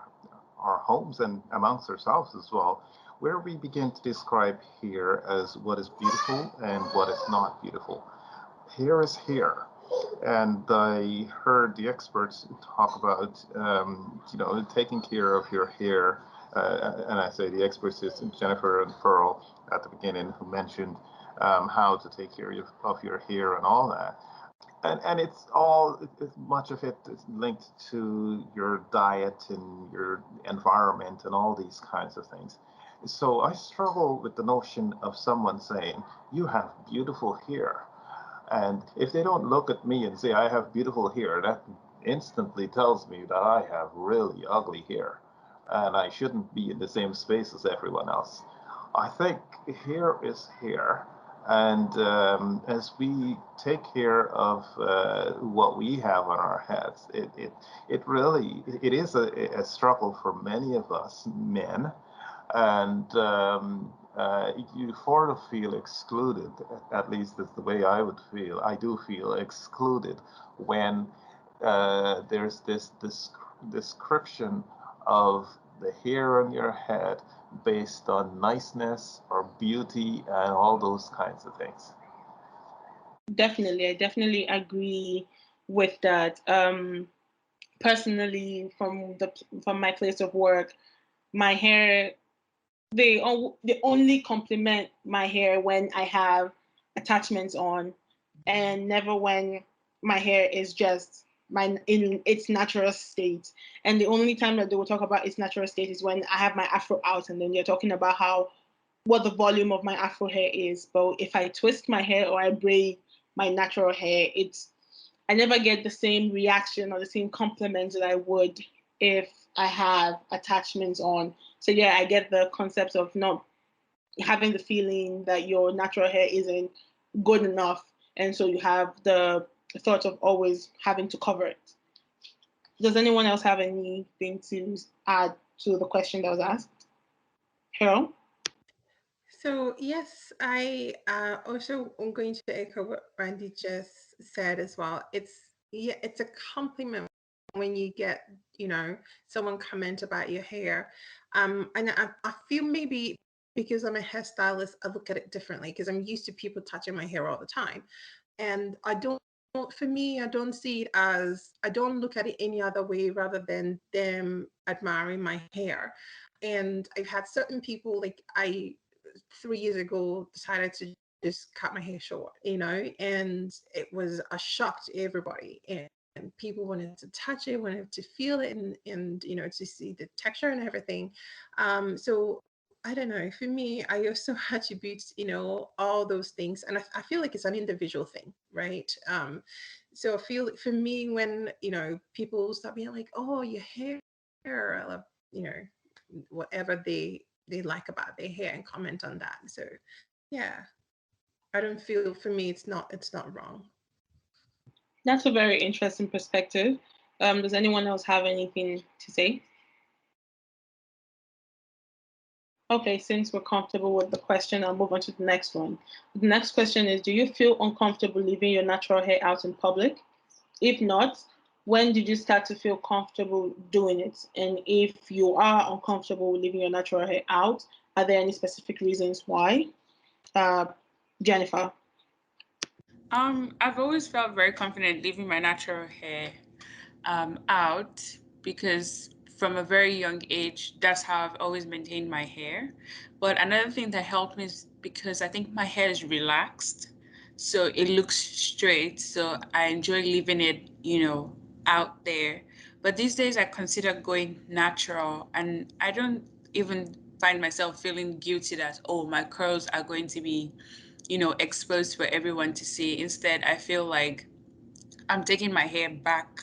homes and amongst ourselves as well, where we begin to describe here as what is beautiful and what is not beautiful. Here is here. And I heard the experts talk about, taking care of your hair. And I say the experts is Jennifer and Pearl at the beginning who mentioned how to take care of your hair and all that. And it's all, much of it is linked to your diet and your environment and all these kinds of things. So I struggle with the notion of someone saying, you have beautiful hair. And if they don't look at me and say I have beautiful hair, that instantly tells me that I have really ugly hair and I shouldn't be in the same space as everyone else. I think hair is hair. And as we take care of what we have on our heads, it really it is a struggle for many of us men, and you sort of feel excluded. At least that's the way I would feel. I do feel excluded when there's this description of the hair on your head based on niceness or beauty and all those kinds of things. Definitely, I definitely agree with that. Personally, from my place of work, my hair they only compliment my hair when I have attachments on, and never when my hair is just in its natural state. And the only time that they will talk about its natural state is when I have my afro out, and then they're talking about how what the volume of my afro hair is. But if I twist my hair or I braid my natural hair, I never get the same reaction or the same compliment that I would if I have attachments on. So yeah, I get the concept of not having the feeling that your natural hair isn't good enough, and so you have the thought of always having to cover it. Does anyone else have anything to add to the question that was asked? Carol? So yes, I also am going to echo what Randy just said as well. It's a compliment when you get, someone comment about your hair. And I feel maybe because I'm a hairstylist, I look at it differently because I'm used to people touching my hair all the time. And for me, I don't see it as, I don't look at it any other way rather than them admiring my hair. And I've had certain people, like, 3 years ago decided to just cut my hair short, and it was a shock to everybody. And people wanted to touch it, wanted to feel it, and to see the texture and everything. So I don't know. For me, I also attribute, all those things, and I feel like it's an individual thing, right? So I feel for me when people start being like, "Oh, your hair," I love, whatever they like about their hair and comment on that. So yeah, I don't feel, for me, it's not wrong. That's a very interesting perspective. Does anyone else have anything to say? Okay, since we're comfortable with the question, I'll move on to the next one. The next question is, do you feel uncomfortable leaving your natural hair out in public? If not, when did you start to feel comfortable doing it? And if you are uncomfortable with leaving your natural hair out, are there any specific reasons why? Uh, Jennifer. I've always felt very confident leaving my natural hair out because from a very young age, that's how I've always maintained my hair. But another thing that helped me is because I think my hair is relaxed, so it looks straight. So I enjoy leaving it, out there. But these days, I consider going natural, and I don't even find myself feeling guilty that, oh, my curls are going to be, exposed for everyone to see. Instead, I feel like I'm taking my hair back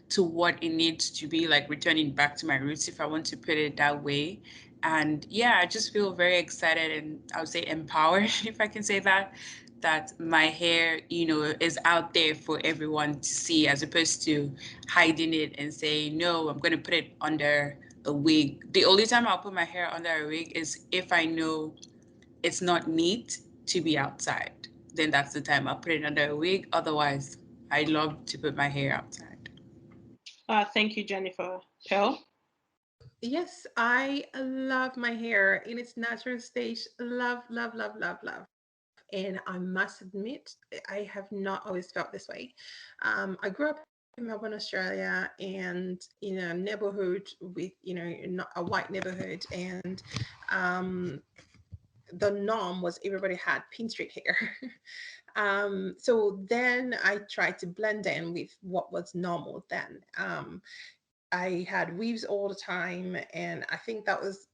to what it needs to be, like returning back to my roots, if I want to put it that way. And yeah, I just feel very excited and I would say empowered, if I can say that, that my hair, is out there for everyone to see as opposed to hiding it and saying, no, I'm going to put it under a wig. The only time I'll put my hair under a wig is if I know it's not neat to be outside, then that's the time I'll put it under a wig. Otherwise, I love to put my hair outside. Thank you, Jennifer. Pearl? Yes, I love my hair in its natural state. Love, love, love, love, love. And I must admit, I have not always felt this way. I grew up in Melbourne, Australia, and in a neighborhood with, not a white neighborhood, and um, the norm was everybody had pin straight hair. So then I tried to blend in with what was normal then. I had weaves all the time, and I think that was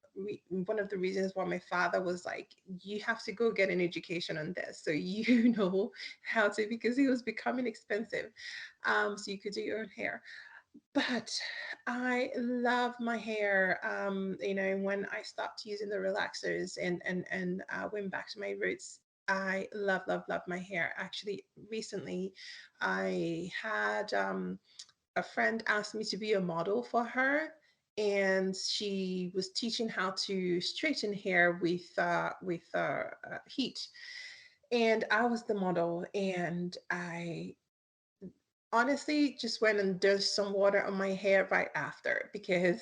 one of the reasons why my father was like, "You have to go get an education on this, so you know how to," because it was becoming expensive. So you could do your own hair. But I love my hair. When I stopped using the relaxers and went back to my roots, I love, love, love my hair. Actually, recently, I had a friend asked me to be a model for her, and she was teaching how to straighten hair with heat. And I was the model, and I honestly just went and did some water on my hair right after, because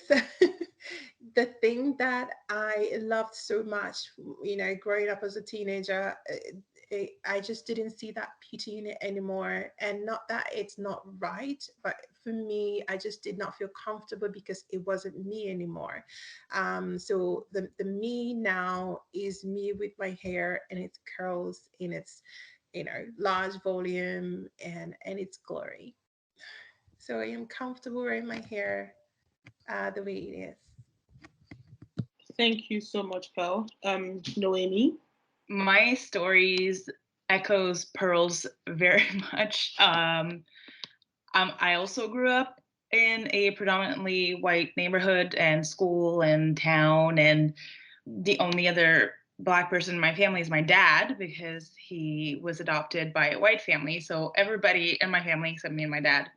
the thing that I loved so much, growing up as a teenager, I just didn't see that beauty in it anymore. And not that it's not right, but for me, I just did not feel comfortable because it wasn't me anymore. So the me now is me with my hair and its curls, in its large volume and its glory. So I am comfortable wearing my hair the way it is. Thank you so much, Pearl. Noemi? My stories echoes Pearl's very much. I also grew up in a predominantly white neighborhood and school and town, and the only other Black person in my family is my dad, because he was adopted by a white family. So everybody in my family except me and my dad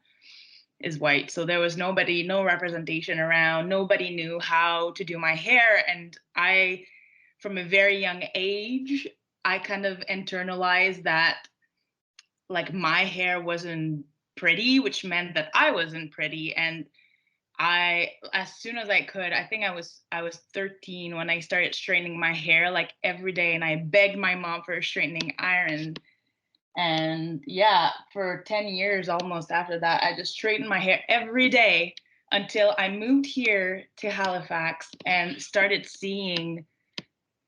is white. So there was nobody, no representation around. Nobody knew how to do my hair. And I, from a very young age, I kind of internalized that like my hair wasn't pretty, which meant that I wasn't pretty. And I, as soon as I could, I think I was 13 when I started straightening my hair like every day, and I begged my mom for a straightening iron. And yeah, for 10 years almost after that, I just straightened my hair every day until I moved here to Halifax and started seeing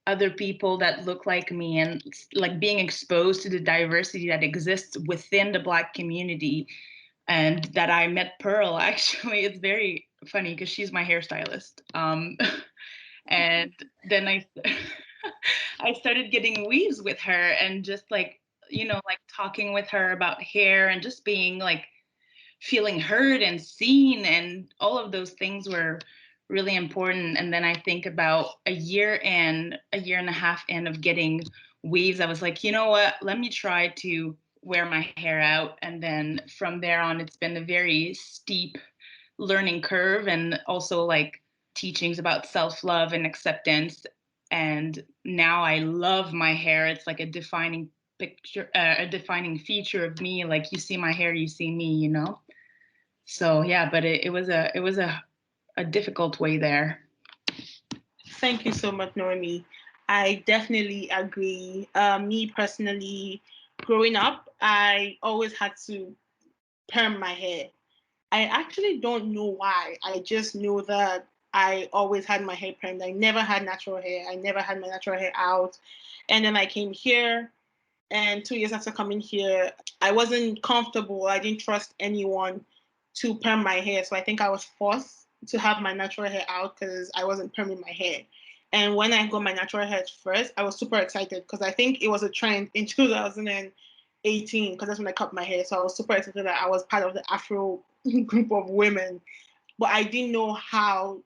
other people that look like me, and like being exposed to the diversity that exists within the Black community. And that I met Pearl, actually. It's very funny because she's my hairstylist. And then I started getting weaves with her, and just like, like talking with her about hair, and just being like feeling heard and seen, and all of those things were really important. And then I think about a year and a half in of getting weaves, I was like, you know what, let me try to wear my hair out. And then from there on, it's been a very steep learning curve, and also like teachings about self-love and acceptance. And now I love my hair. It's like a defining picture, a defining feature of me. Like, you see my hair, you see me. So yeah, but it was a difficult way there. Thank you so much, Noemi. I definitely agree. Me personally, growing up, I always had to perm my hair. I actually don't know why. I just knew that I always had my hair permed. I never had natural hair. I never had my natural hair out. And then I came here, and 2 years after coming here, I wasn't comfortable. I didn't trust anyone to perm my hair. So I think I was forced to have my natural hair out because I wasn't perming my hair. And when I got my natural hair first, I was super excited because I think it was a trend in 2018, because that's when I cut my hair. So I was super excited that I was part of the Afro group of women. But I didn't know how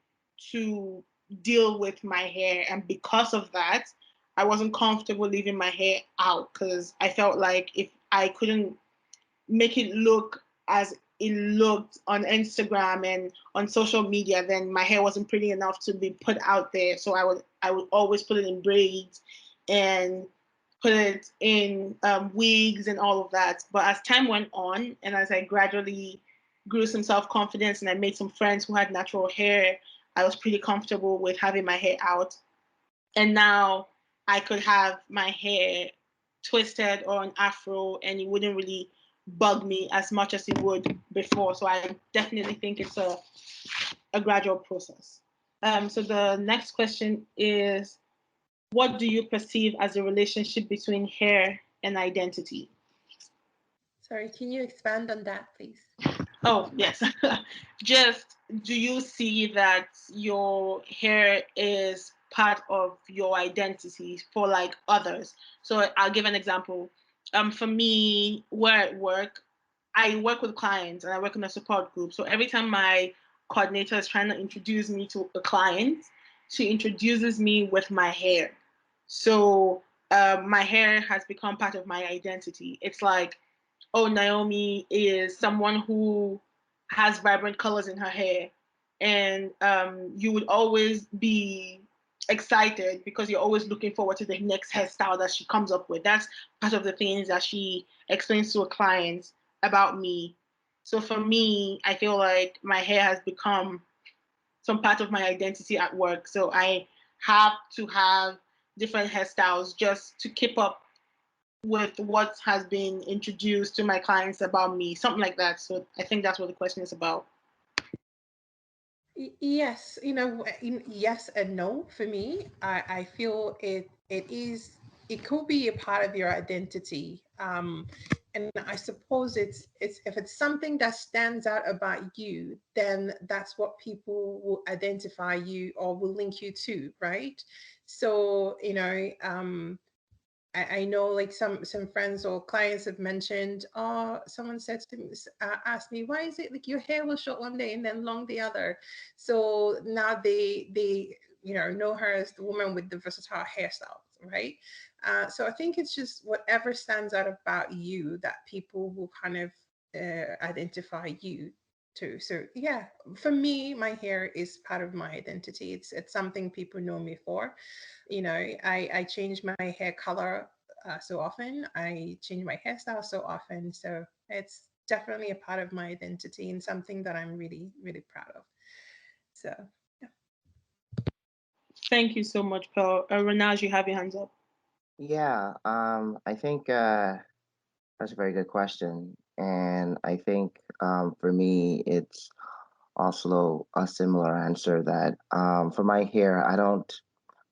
to deal with my hair. And because of that, I wasn't comfortable leaving my hair out because I felt like if I couldn't make it look as it looked on Instagram and on social media, then my hair wasn't pretty enough to be put out there. So I would always put it in braids and put it in wigs and all of that. But as time went on, and as I gradually grew some self-confidence and I made some friends who had natural hair, I was pretty comfortable with having my hair out. And now I could have my hair twisted or an afro, and it wouldn't really bug me as much as it would before. So I definitely think it's a gradual process. So the next question is, what do you perceive as a relationship between hair and identity? Sorry, can you expand on that, please? Oh, yes. Just, do you see that your hair is part of your identity for like others? So I'll give an example. For me, where at work, I work with clients and I work in a support group. So every time my coordinator is trying to introduce me to a client, she introduces me with my hair. So my hair has become part of my identity. It's like, oh, Naomi is someone who has vibrant colors in her hair. And you would always be excited because you're always looking forward to the next hairstyle that she comes up with. That's part of the things that she explains to a client about me. So for me, I feel like my hair has become some part of my identity at work. So I have to have different hairstyles just to keep up with what has been introduced to my clients about me, something like that. So I think that's what the question is about. Yes, yes and no for me. I feel it could be a part of your identity. And I suppose it's if it's something that stands out about you, then that's what people will identify you or will link you to, right? So, I know like some friends or clients have mentioned, oh, someone said to me, asked me, why is it like your hair was short one day and then long the other? So now they know her as the woman with the versatile hairstyles. right? So I think it's just whatever stands out about you that people will kind of identify you to. So yeah, for me, my hair is part of my identity. It's something people know me for. You know, I change my hair color so often. I change my hairstyle so often. So it's definitely a part of my identity and something that I'm really, really proud of. So yeah. Thank you so much, Pearl. Renaj, you have your hands up. Yeah, I think that's a very good question. And I think for me, it's also a similar answer that for my hair, I don't,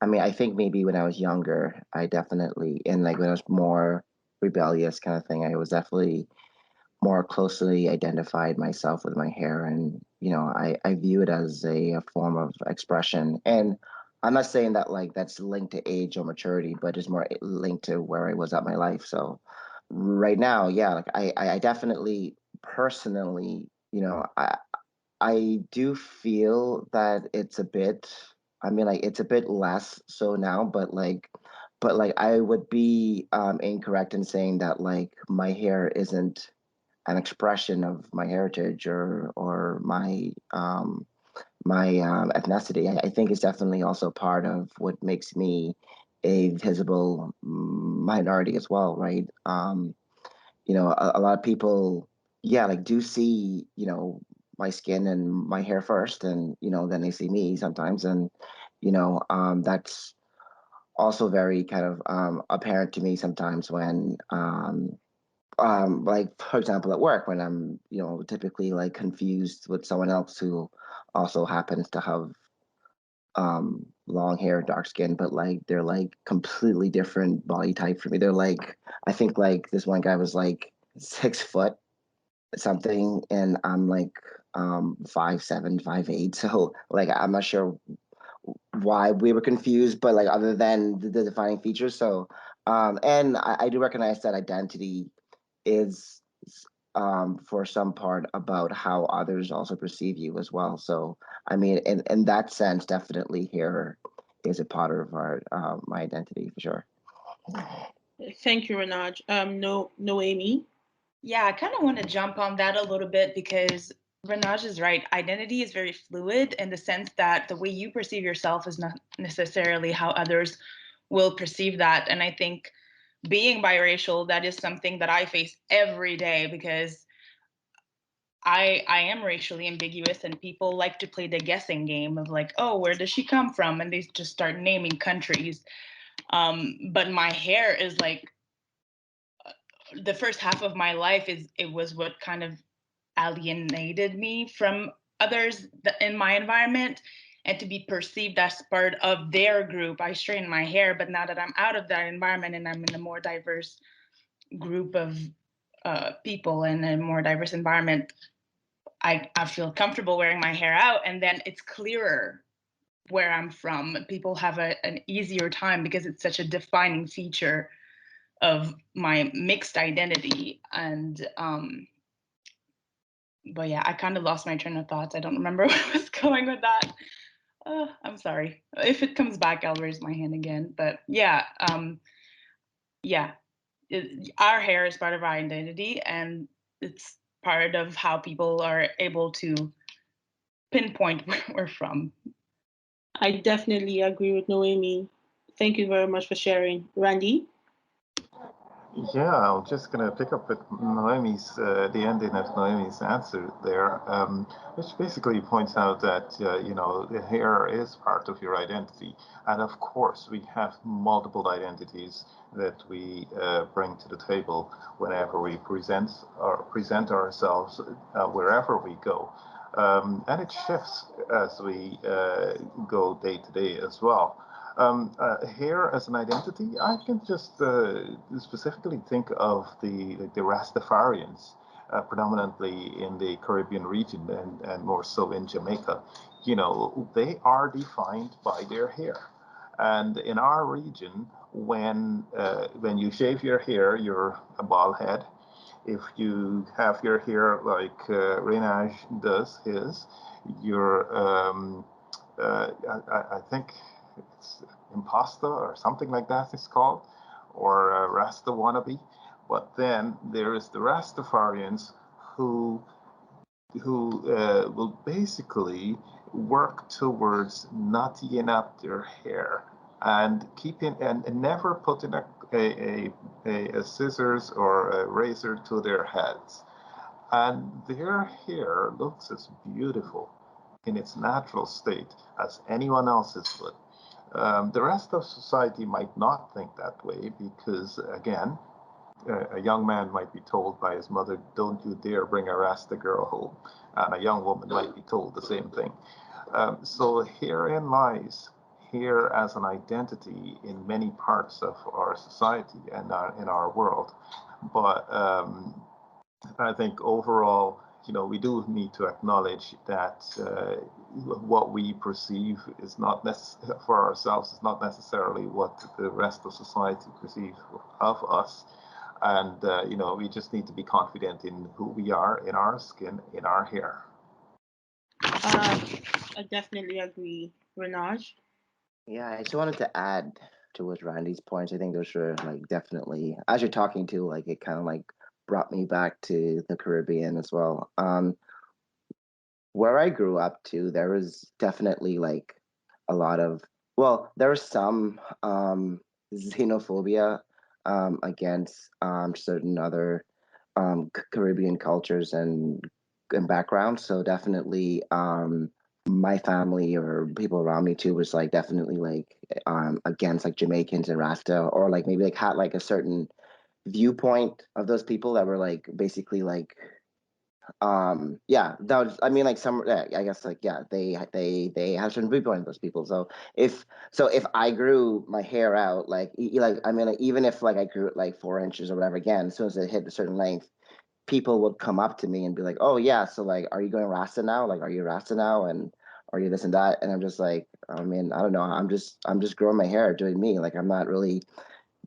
I mean, I think maybe when I was younger, I definitely, and like when I was more rebellious kind of thing, I was definitely more closely identified myself with my hair. And, you know, I view it as a form of expression. And I'm not saying that like that's linked to age or maturity, but it's more linked to where I was at my life. So right now, yeah, like I definitely personally, you know, I do feel that it's a bit, I mean, like it's a bit less so now, but like I would be incorrect in saying that like my hair isn't an expression of my heritage or my ethnicity. I think it's definitely also part of what makes me a visible minority as well, right? You know, a lot of people, yeah, like do see, you know, my skin and my hair first, and you know, then they see me sometimes, and you know, that's also very kind of apparent to me sometimes when like for example at work when I'm, you know, typically like confused with someone else who also happens to have long hair, dark skin, but like they're like completely different body type for me. They're like, I think like this one guy was like 6 foot something, and I'm like 5'7", 5'8". So like I'm not sure why we were confused, but like other than the defining features. So and I do recognize that identity is for some part about how others also perceive you as well. So I mean, in that sense, definitely here is a part of our my identity for sure. Thank you, Renaj. No, Noemi. Yeah, I kind of want to jump on that a little bit because Ranaj is right. Identity is very fluid in the sense that the way you perceive yourself is not necessarily how others will perceive that. And I think being biracial, that is something that I face every day because I am racially ambiguous and people like to play the guessing game of like, oh, where does she come from? And they just start naming countries. But my hair is like the first half of my life is it was what kind of alienated me from others in my environment and to be perceived as part of their group. I straighten my hair, but now that I'm out of that environment and I'm in a more diverse group of people in a more diverse environment, I feel comfortable wearing my hair out, and then it's clearer where I'm from. People have an easier time because it's such a defining feature of my mixed identity. And but yeah, I kind of lost my train of thoughts. I don't remember where I was going with that. I'm sorry. If it comes back, I'll raise my hand again. But yeah, yeah, our hair is part of our identity, and it's part of how people are able to pinpoint where we're from. I definitely agree with Noemi. Thank you very much for sharing. Randy? Yeah, I'm just gonna pick up with Noemi's the ending of Noemi's answer there, which basically points out that you know, the hair is part of your identity, and of course we have multiple identities that we bring to the table whenever we present ourselves wherever we go, and it shifts as we go day to day as well. Hair as an identity, I can just specifically think of the Rastafarians, predominantly in the Caribbean region and more so in Jamaica. You know, they are defined by their hair. And in our region, when you shave your hair, you're a bald head. If you have your hair like Renaj does his, you're I think it's imposter or something like that it's called, or a Rasta wannabe. But then there is the Rastafarians who will basically work towards knotting up their hair and keeping and never putting a scissors or a razor to their heads. And their hair looks as beautiful in its natural state as anyone else's would. The rest of society might not think that way because, again, a young man might be told by his mother, "Don't you dare bring a Rasta girl home," and a young woman might be told the same thing. So herein lies here as an identity in many parts of our society and in our world. But I think overall, we do need to acknowledge that what we perceive is not for ourselves is not necessarily what the rest of society perceives of us. And we just need to be confident in who we are, in our skin, in our hair. I definitely agree, Renaj. Yeah, I just wanted to add to what Randy's points. I think those were like definitely as you're talking to, like it kind of like brought me back to the Caribbean as well. Where I grew up to, there was definitely like a lot of, well, there was some xenophobia against certain other Caribbean cultures and backgrounds. So definitely my family or people around me too was like definitely like against like Jamaicans and Rasta, or like maybe like had like a certain viewpoint of those people that were like basically like yeah, that was, I mean, like some, yeah, I guess like yeah, they have certain viewpoint, those people. So if I grew my hair out like like I mean like even if like I grew it like 4 inches or whatever, again as soon as it hit a certain length, people would come up to me and be like, "Oh yeah, so like are you going Rasta now, like are you Rasta now, and are you this and that?" And I'm just like, I mean, I don't know, I'm just growing my hair, doing me, like I'm not really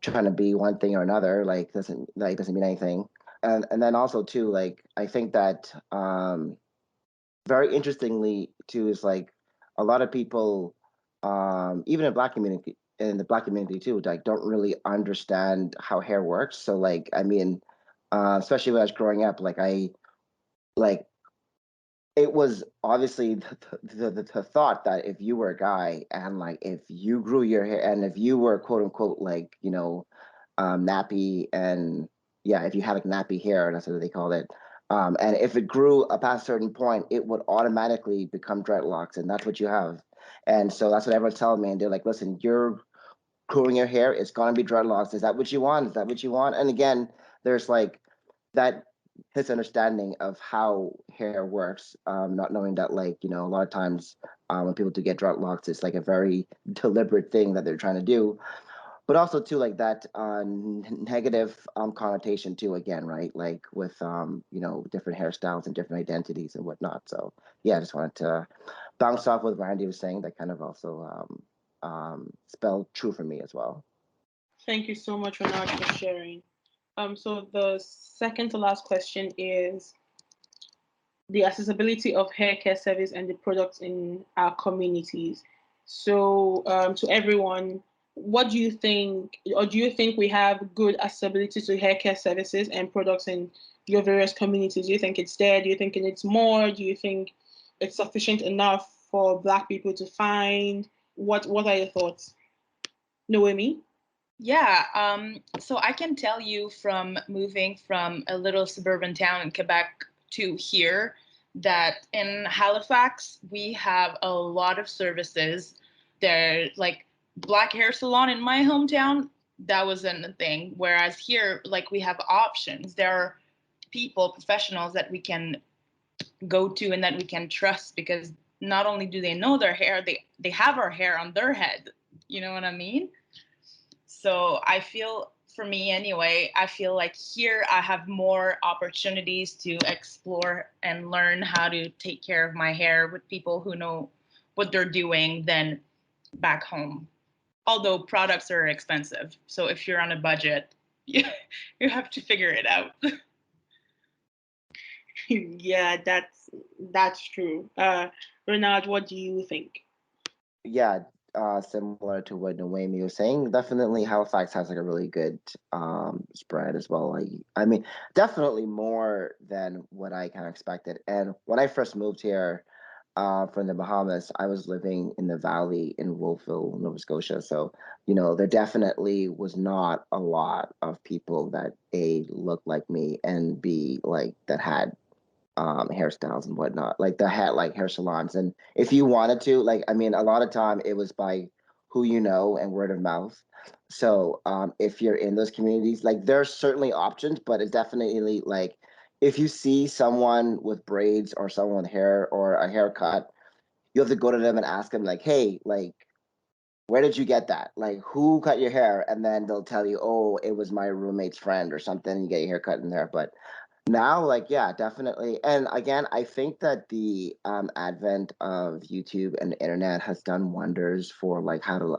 trying to be one thing or another, like doesn't mean anything. And then also too, like I think that very interestingly too is like a lot of people, even in the black community too, like don't really understand how hair works. So like I mean, especially when I was growing up, like I like it was obviously the thought that if you were a guy and like if you grew your hair and if you were quote unquote like nappy, and yeah, if you had like nappy hair, that's what they called it, and if it grew up past a certain point, it would automatically become dreadlocks, and that's what you have. And so that's what everyone's telling me, and they're like, listen, you're growing your hair, it's gonna be dreadlocks. Is that what you want? Is that what you want? And again, there's like that misunderstanding of how hair works, not knowing that like a lot of times when people do get dreadlocks, it's like a very deliberate thing that they're trying to do, but also too like that negative connotation too, again, right, like with different hairstyles and different identities and whatnot. So yeah, I just wanted to bounce off what Randy was saying. That kind of also spelled true for me as well. Thank you so much, Renaj, for sharing. So the second to last question is the accessibility of hair care service and the products in our communities. So, to everyone, what do you think, or do you think we have good accessibility to hair care services and products in your various communities? Do you think it's there? Do you think it needs more? Do you think it's sufficient enough for Black people to find? What are your thoughts, Noemi? Yeah, so I can tell you from moving from a little suburban town in Quebec to here that in Halifax, we have a lot of services. There, like Black hair salon in my hometown, that wasn't a thing. Whereas here, like we have options. There are people, professionals that we can go to and that we can trust because not only do they know their hair, they have our hair on their head. You know what I mean? So I feel, for me anyway, I feel like here I have more opportunities to explore and learn how to take care of my hair with people who know what they're doing than back home. Although products are expensive. So if you're on a budget, you have to figure it out. Yeah, that's true. Renard, what do you think? Yeah, similar to what Noemi was saying. Definitely, Halifax has like a really good spread as well. Like, I mean, definitely more than what I kind of expected. And when I first moved here from the Bahamas, I was living in the valley in Wolfville, Nova Scotia. So, there definitely was not a lot of people that A, looked like me, and B, like that had hairstyles and whatnot. Like they had like hair salons, and if you wanted to, like, I mean, a lot of time it was by who you know and word of mouth. So if you're in those communities, like there's certainly options, but it definitely, like, if you see someone with braids or someone with hair or a haircut, you have to go to them and ask them like, hey, like, where did you get that? Like, who cut your hair? And then they'll tell you, oh, it was my roommate's friend or something. You get your hair cut in there. But now, like, yeah, definitely. And again, I think that the advent of YouTube and the internet has done wonders for like how to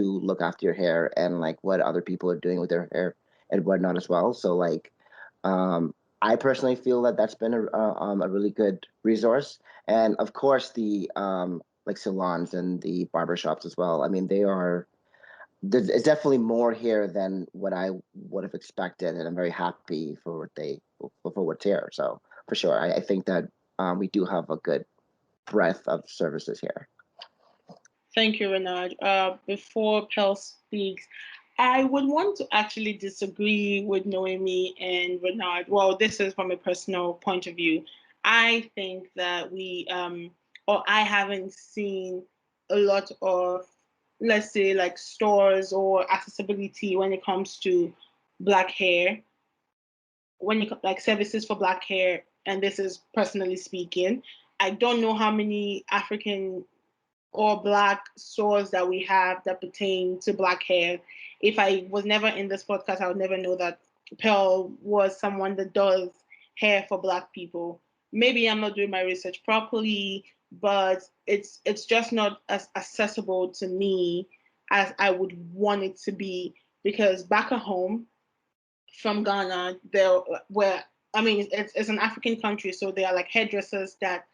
look after your hair and like what other people are doing with their hair and whatnot as well. So like, I personally feel that that's been a really good resource. And of course, the like salons and the barbershops as well. I mean, it's definitely more here than what I would have expected, and I'm very happy for what's here. So for sure, I think that we do have a good breadth of services here. Thank you, Renard. Before Pel speaks, I would want to actually disagree with Noemi and Renard. Well, this is from a personal point of view. I think that or I haven't seen a lot of, let's say, like stores or accessibility when it comes to Black hair, like services for Black hair. And this is personally speaking. I don't know how many African or Black stores that we have that pertain to Black hair. If I was never in this podcast, I would never know that Pearl was someone that does hair for Black people. Maybe I'm not doing my research properly, but it's just not as accessible to me as I would want it to be, because back at home from Ghana, there were, I mean, it's an African country, so there are like hairdressers that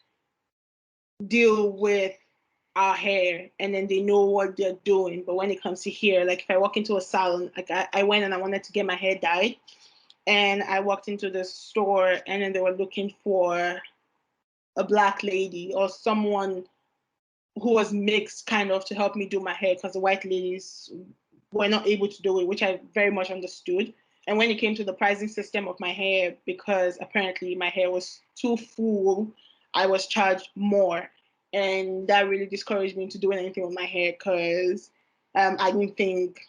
deal with our hair, and then they know what they're doing. But when it comes to here, like if I walk into a salon, like I went and I wanted to get my hair dyed, and I walked into the store, and then they were looking for a Black lady or someone who was mixed kind of to help me do my hair, because the white ladies were not able to do it, which I very much understood. And when it came to the pricing system of my hair, because apparently my hair was too full, I was charged more. And that really discouraged me into doing anything with my hair, because I didn't think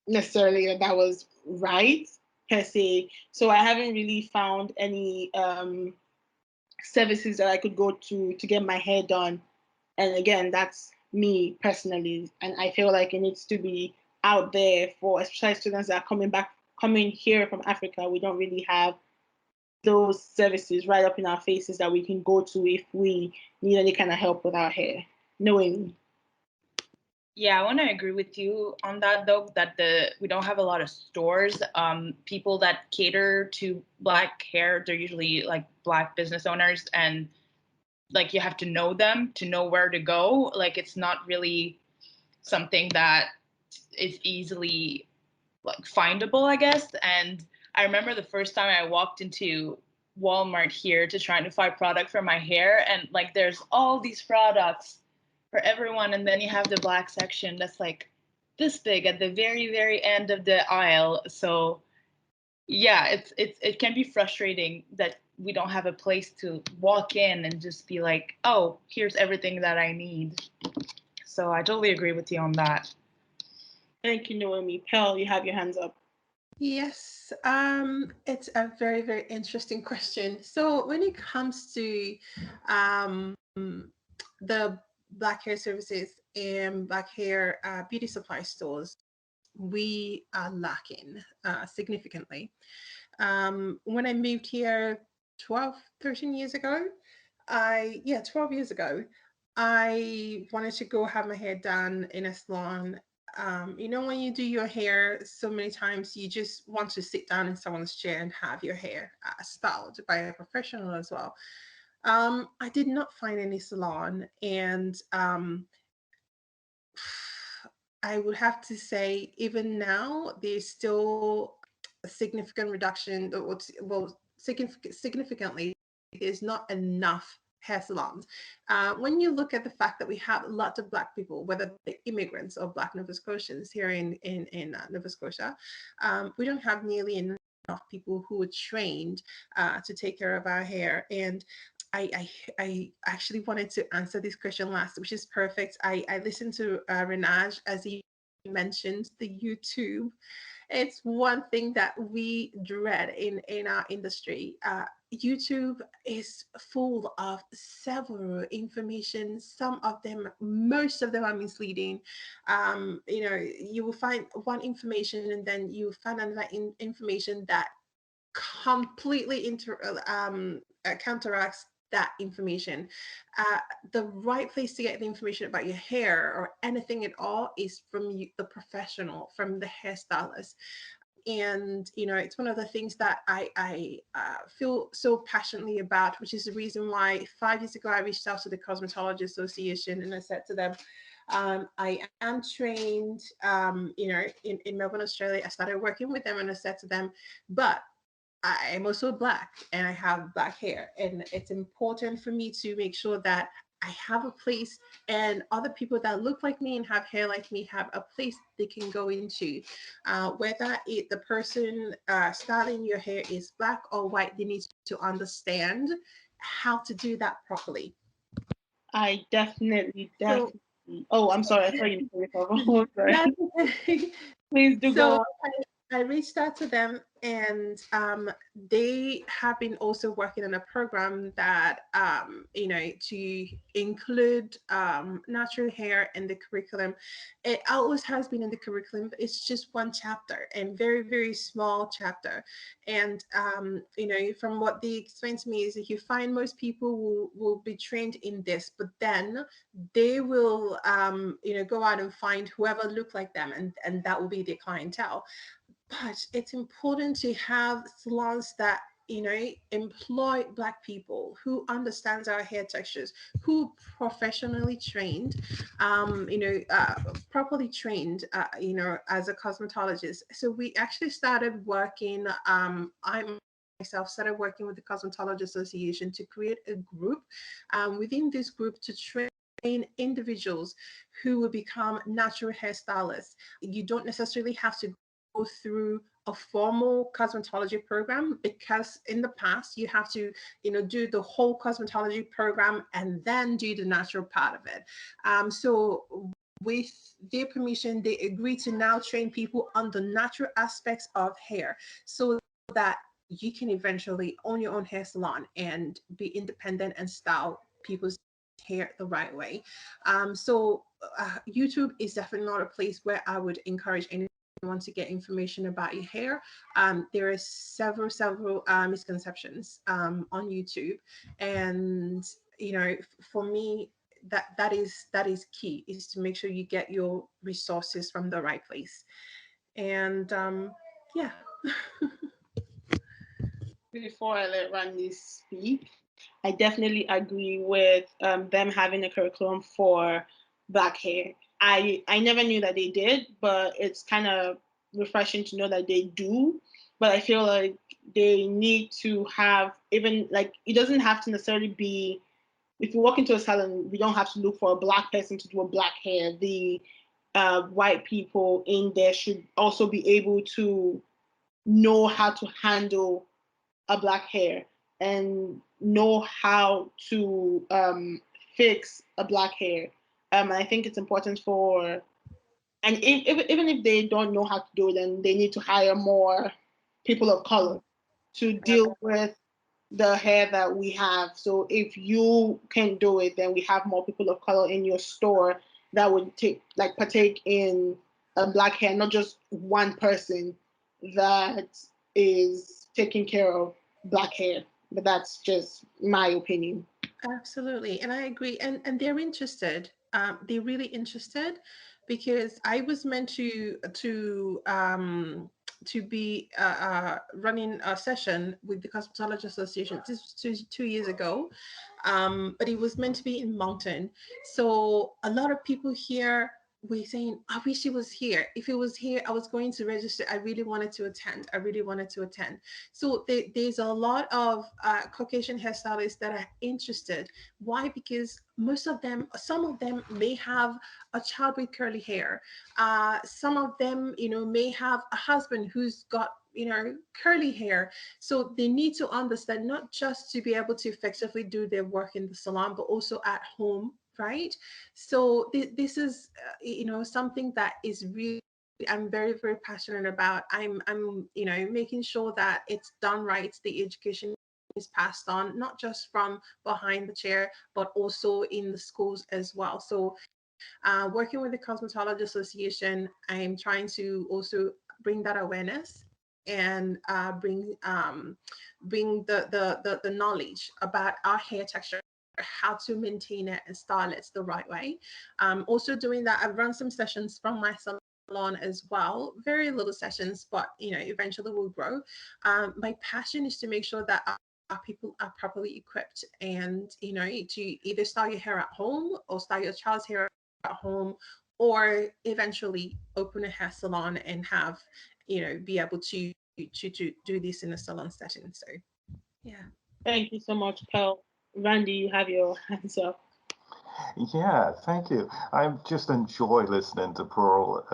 necessarily that was right per se. So I haven't really found any services that I could go to get my hair done. And again, that's me personally. And I feel like it needs to be out there for especially students that are coming here from Africa. We don't really have those services right up in our faces that we can go to if we need any kind of help with our hair. Knowing. Yeah, I want to agree with you on that though, that we don't have a lot of stores. People that cater to Black hair, they're usually like Black business owners, and like you have to know them to know where to go. Like it's not really something that is easily like findable, I guess. And I remember the first time I walked into Walmart here to try to find product for my hair, and like there's all these products for everyone, and then you have the Black section that's like this big at the very end of the aisle. So yeah, it can be frustrating that we don't have a place to walk in and just be like, oh, here's everything that I need. So I totally agree with you on that. Thank you, Noemi. Pel, you have your hands up. Yes, it's a very, very interesting question. So when it comes to the Black hair services and Black hair beauty supply stores, we are lacking significantly. When I moved here 12, 13 years ago, 12 years ago, I wanted to go have my hair done in a salon. When you do your hair, so many times you just want to sit down in someone's chair and have your hair styled by a professional as well. I did not find any salon, and I would have to say, even now, there's still a significant reduction, well, significantly, there's not enough hair salons. When you look at the fact that we have lots of Black people, whether they're immigrants or Black Nova Scotians here in Nova Scotia, we don't have nearly enough people who are trained to take care of our hair. And I actually wanted to answer this question last, which is perfect. I listened to Renaj as he mentioned the YouTube. It's one thing that we dread in our industry. YouTube is full of several information. Some of them, most of them are misleading. You will find one information and then you find another information that completely counteracts that information. Uh, the right place to get the information about your hair or anything at all is from you, the professional, from the hairstylist. And it's one of the things that I feel so passionately about, which is the reason why 5 years ago I reached out to the Cosmetology Association and I said to them, I am trained, in Melbourne, Australia. I started working with them and I said to them, but I am also Black and I have Black hair. And it's important for me to make sure that I have a place and other people that look like me and have hair like me have a place they can go into. Whether the person styling your hair is Black or white, they need to understand how to do that properly. I definitely, So, definitely. Oh, I'm sorry. I thought you were oh, sorry. that's okay. Please do go So on. I reached out to them, and they have been also working on a program that, to include natural hair in the curriculum. It always has been in the curriculum, but it's just one chapter and very, very small chapter. And, from what they explained to me is that you find most people will be trained in this, but then they will, go out and find whoever look like them, and that will be their clientele. But it's important to have salons that employ Black people who understands our hair textures, who professionally trained, properly trained, as a cosmetologist. So we actually started working. I myself started working with the Cosmetology Association to create a group. Within this group, to train individuals who will become natural hairstylists. You don't necessarily have to go through a formal cosmetology program, because in the past you have to do the whole cosmetology program and then do the natural part of it. So with their permission, they agree to now train people on the natural aspects of hair so that you can eventually own your own hair salon and be independent and style people's hair the right way. YouTube is definitely not a place where I would encourage anyone to get information about your hair. There are several misconceptions on YouTube, and for me, that is key, is to make sure you get your resources from the right place. And yeah. Before I let Randy speak, I definitely agree with them having a curriculum for Black hair. I never knew that they did, but it's kind of refreshing to know that they do. But I feel like they need to have, even like, it doesn't have to necessarily be, if you walk into a salon, we don't have to look for a Black person to do a Black hair. The white people in there should also be able to know how to handle a Black hair and know how to fix a Black hair. I think it's important for, and even if they don't know how to do it, then they need to hire more people of color to deal with the hair that we have. So if you can do it, then we have more people of color in your store that would partake in Black hair, not just one person that is taking care of Black hair. But that's just my opinion. Absolutely, and I agree. And they're interested. They're really interested, because I was meant to be running a session with the Cosmetology Association. This was 2 years ago, but it was meant to be in Mountain. So a lot of people here we're saying, I wish it was here. If it was here, I was going to register. I really wanted to attend. I really wanted to attend. So there's a lot of Caucasian hairstylists that are interested. Why? Because most of them, some of them may have a child with curly hair. Some of them, may have a husband who's got, curly hair. So they need to understand, not just to be able to effectively do their work in the salon, but also at home, right? So this is something that is really, I'm very, very passionate about. I'm making sure that it's done right, the education is passed on, not just from behind the chair, but also in the schools as well. So working with the Cosmetology Association, I'm trying to also bring that awareness and bring the knowledge about our hair texture, how to maintain it and style it the right way. Also doing that, I've run some sessions from my salon as well, very little sessions, but eventually will grow. My passion is to make sure that our people are properly equipped, and to either style your hair at home or style your child's hair at home, or eventually open a hair salon and have be able to do this in a salon setting. So yeah. Thank you so much, Pearl. Randy, you have your hands up. Yeah, thank you. I just enjoy listening to Pearl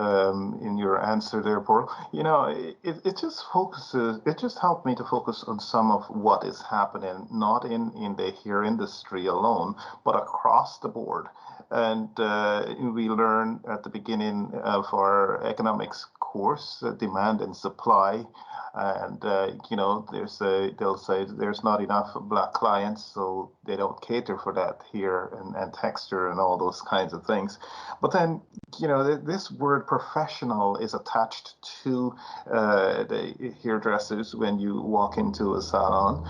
in your answer there, Pearl. It just focuses, it just helped me to focus on some of what is happening, not in the hair industry alone, but across the board. And we learn at the beginning of our economics course, demand and supply. And they'll say there's not enough black clients, so they don't cater for that here and texture and all those kinds of things. But then this word professional is attached to the hairdressers when you walk into a salon.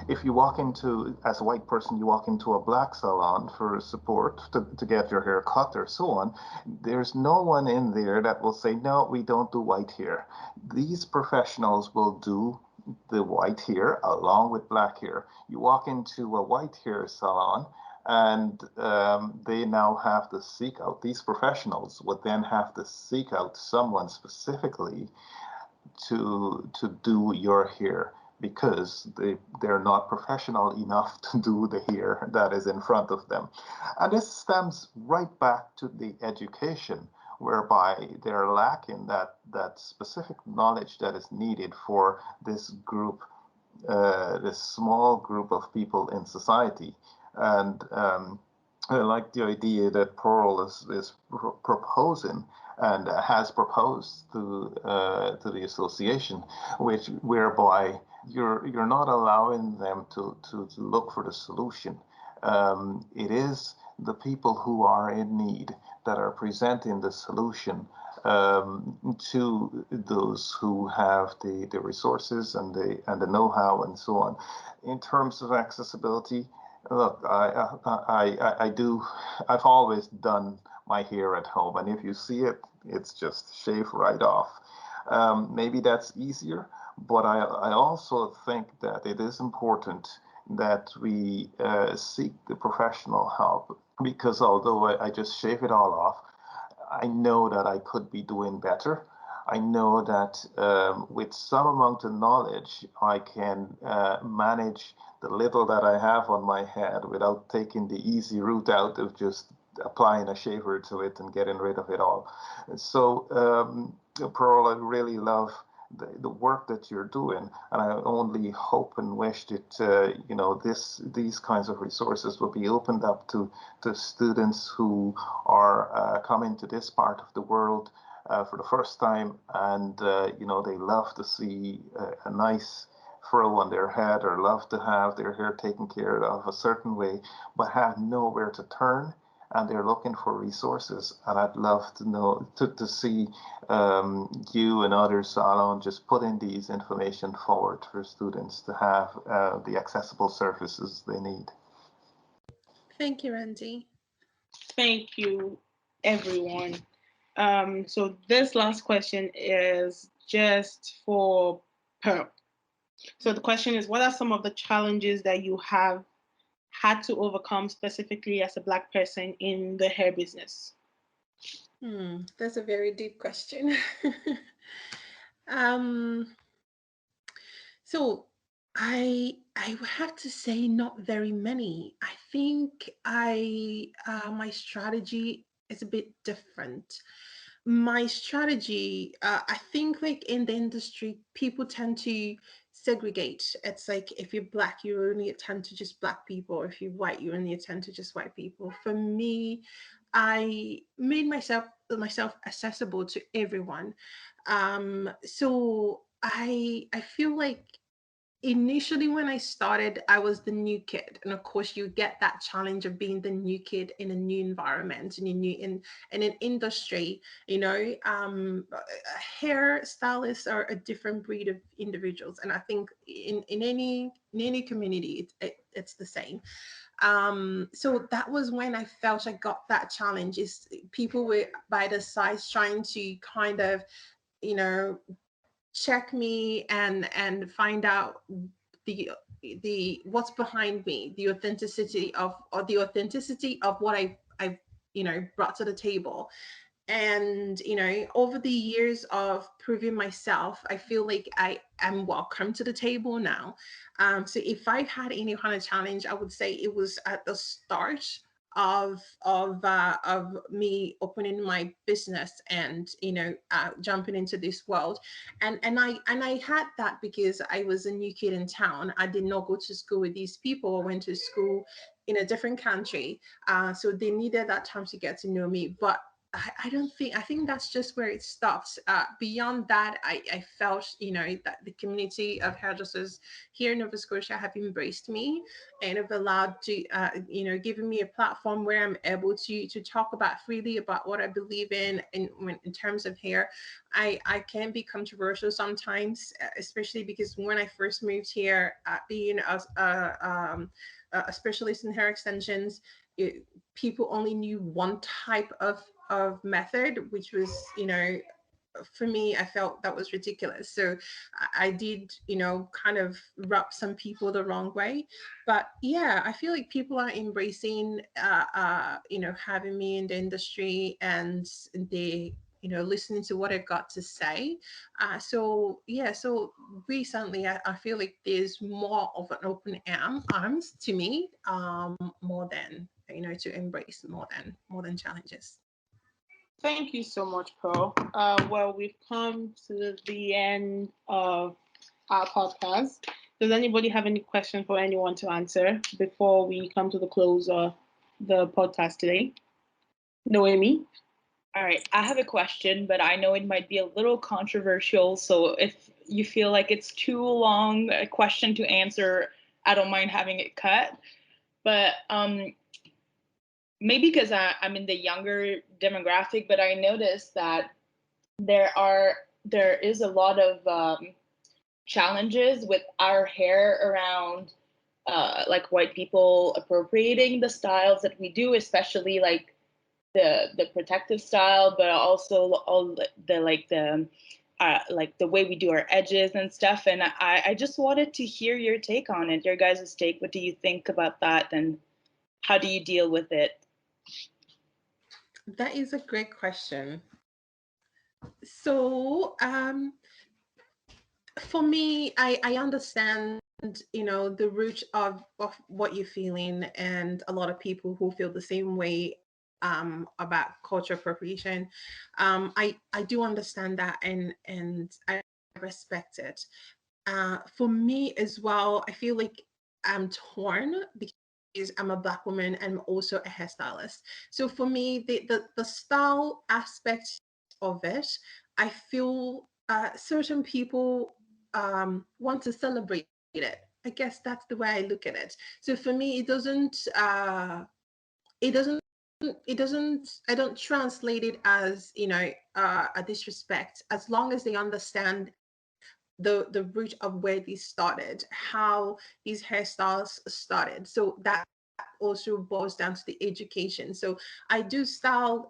If you walk into, as a white person, you walk into a black salon for support to get your hair cut or so on, there's no one in there that will say, no, we don't do white hair. These professionals will do the white hair along with black hair. You walk into a white hair salon, and they now have to seek out, these professionals would then have to seek out someone specifically to do your hair, because they're not professional enough to do the hair that is in front of them. And this stems right back to the education, whereby they're lacking that specific knowledge that is needed for this group, this small group of people in society. And I like the idea that Pearl is proposing and has proposed to the association, whereby you're not allowing them to look for the solution. It is the people who are in need that are presenting the solution to those who have the resources and the know-how and so on. In terms of accessibility, look, I've always done my hair at home, and if you see it, it's just shave right off. Maybe that's easier, but I also think that it is important that we seek the professional help, because although I just shave it all off, I know that I could be doing better. I know that with some amount of knowledge, I can manage the little that I have on my head without taking the easy route out of just applying a shaver to it and getting rid of it all. So, Pearl, I really love the work that you're doing, and I only hope and wish that these kinds of resources will be opened up to students who are coming to this part of the world for the first time, and they love to see a nice furrow on their head, or love to have their hair taken care of a certain way, but have nowhere to turn, and they're looking for resources. And I'd love to know to see you and other salons just putting these information forward for students to have the accessible services they need. Thank you, Randy. Thank you, everyone. So this last question is just for Pearl. So the question is, what are some of the challenges that you have had to overcome specifically as a Black person in the hair business? That's a very deep question. um, so I would have to say not very many. I think my strategy is a bit different. My strategy, I think like in the industry, people tend to segregate. It's like if you're black, you only attend to just black people. If you're white, you only attend to just white people. For me, I made myself accessible to everyone. So I feel like initially when I started, I was the new kid, and of course you get that challenge of being the new kid in a new environment, in an industry. You know, hair stylists are a different breed of individuals, and I think in any community it's the same. So that was when I felt I got that challenge. Is people were by the sides trying to kind of, you know, check me and find out the what's behind me, the authenticity of, or the authenticity of what I've brought to the table. And over the years of proving myself, I feel like I am welcome to the table now. So if I had any kind of challenge, I would say it was at the start of me opening my business and jumping into this world. And I had that because I was a new kid in town. I did not go to school with these people. I went to school in a different country, so they needed that time to get to know me. But I don't think, I think that's just where it stops. Beyond that, I felt, that the community of hairdressers here in Nova Scotia have embraced me and have allowed to, given me a platform where I'm able to talk about freely about what I believe in terms of hair. I can be controversial sometimes, especially because when I first moved here, being a specialist in hair extensions, people only knew one type of method, which was, for me, I felt that was ridiculous. So I did, kind of rub some people the wrong way. But yeah, I feel like people are embracing, having me in the industry, and they, listening to what I've got to say. So yeah, so recently I feel like there's more of an open arms to me, more than, to embrace, more than challenges. Thank you so much, Pearl. Well, we've come to the end of our podcast. Does anybody have any question for anyone to answer before we come to the close of the podcast today? Noemi? All right, I have a question, but I know it might be a little controversial. So if you feel like it's too long a question to answer, I don't mind having it cut. But maybe because I'm in the younger demographic, but I noticed that there is a lot of challenges with our hair around like white people appropriating the styles that we do, especially like the protective style, but also all the like the way we do our edges and stuff. And I just wanted to hear your take on it, your guys' take. What do you think about that, and how do you deal with it? That is a great question. So, for me, I understand, the root of what you're feeling, and a lot of people who feel the same way about culture appropriation. I do understand that, and I respect it. For me as well, I feel like I'm torn because I'm a black woman and I'm also a hairstylist. So for me, the style aspect of it, I feel certain people want to celebrate it. I guess that's the way I look at it. So for me, it doesn't I don't translate it as, a disrespect, as long as they understand the root of where these started, how these hairstyles started. So that also boils down to the education. So I do style,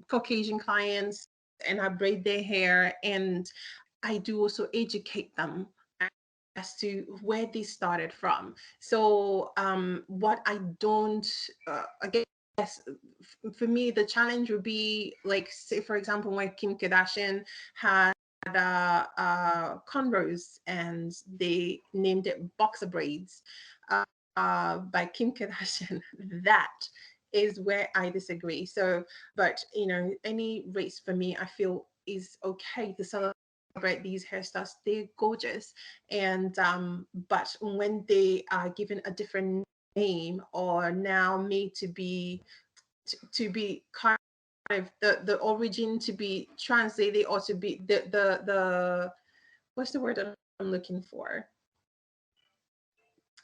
Caucasian clients, and I braid their hair, and I do also educate them as to where they started from. So what I don't, again, for me, the challenge would be like, say, for example, when Kim Kardashian had cornrows and they named it boxer braids by Kim Kardashian. That is where I disagree. So, but any race for me, I feel is okay to celebrate these hairstyles. They're gorgeous, and but when they are given a different name or now made to be kind of the origin to be translated or to be the what's the word that I'm looking for,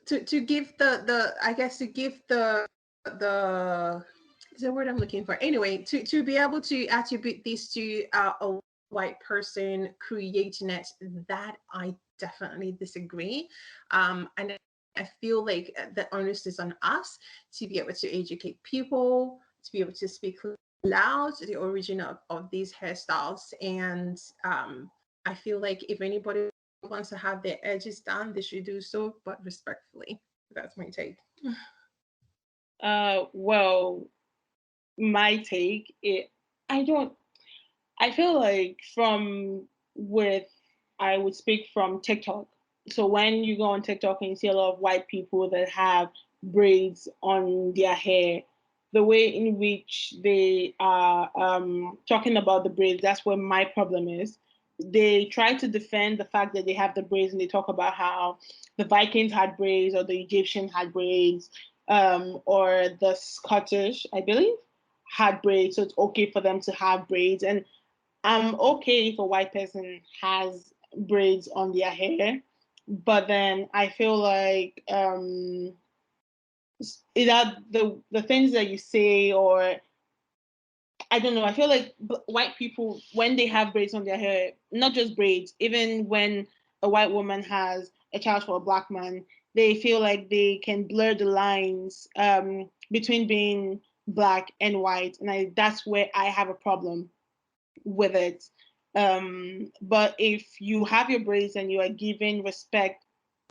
to give the I guess to give the is the word I'm looking for, anyway, to be able to attribute this to a white person creating it, that I definitely disagree. And I feel like the onus is on us to be able to educate people, to be able to speak loud the origin of these hairstyles. And I feel like if anybody wants to have their edges done, they should do so, but respectfully. That's my take. Well, my take, I feel like I would speak from TikTok. So when you go on TikTok and you see a lot of white people that have braids on their hair, the way in which they are talking about the braids, that's where my problem is. They try to defend the fact that they have the braids, and they talk about how the Vikings had braids or the Egyptians had braids, or the Scottish, I believe, had braids. So it's okay for them to have braids. And I'm okay if a white person has braids on their hair, but then I feel like either the things that you say, or I don't know. I feel like white people, when they have braids on their hair, not just braids, even when a white woman has a child for a black man, they feel like they can blur the lines between being black and white, and that's where I have a problem with it. But if you have your braids and you are giving respect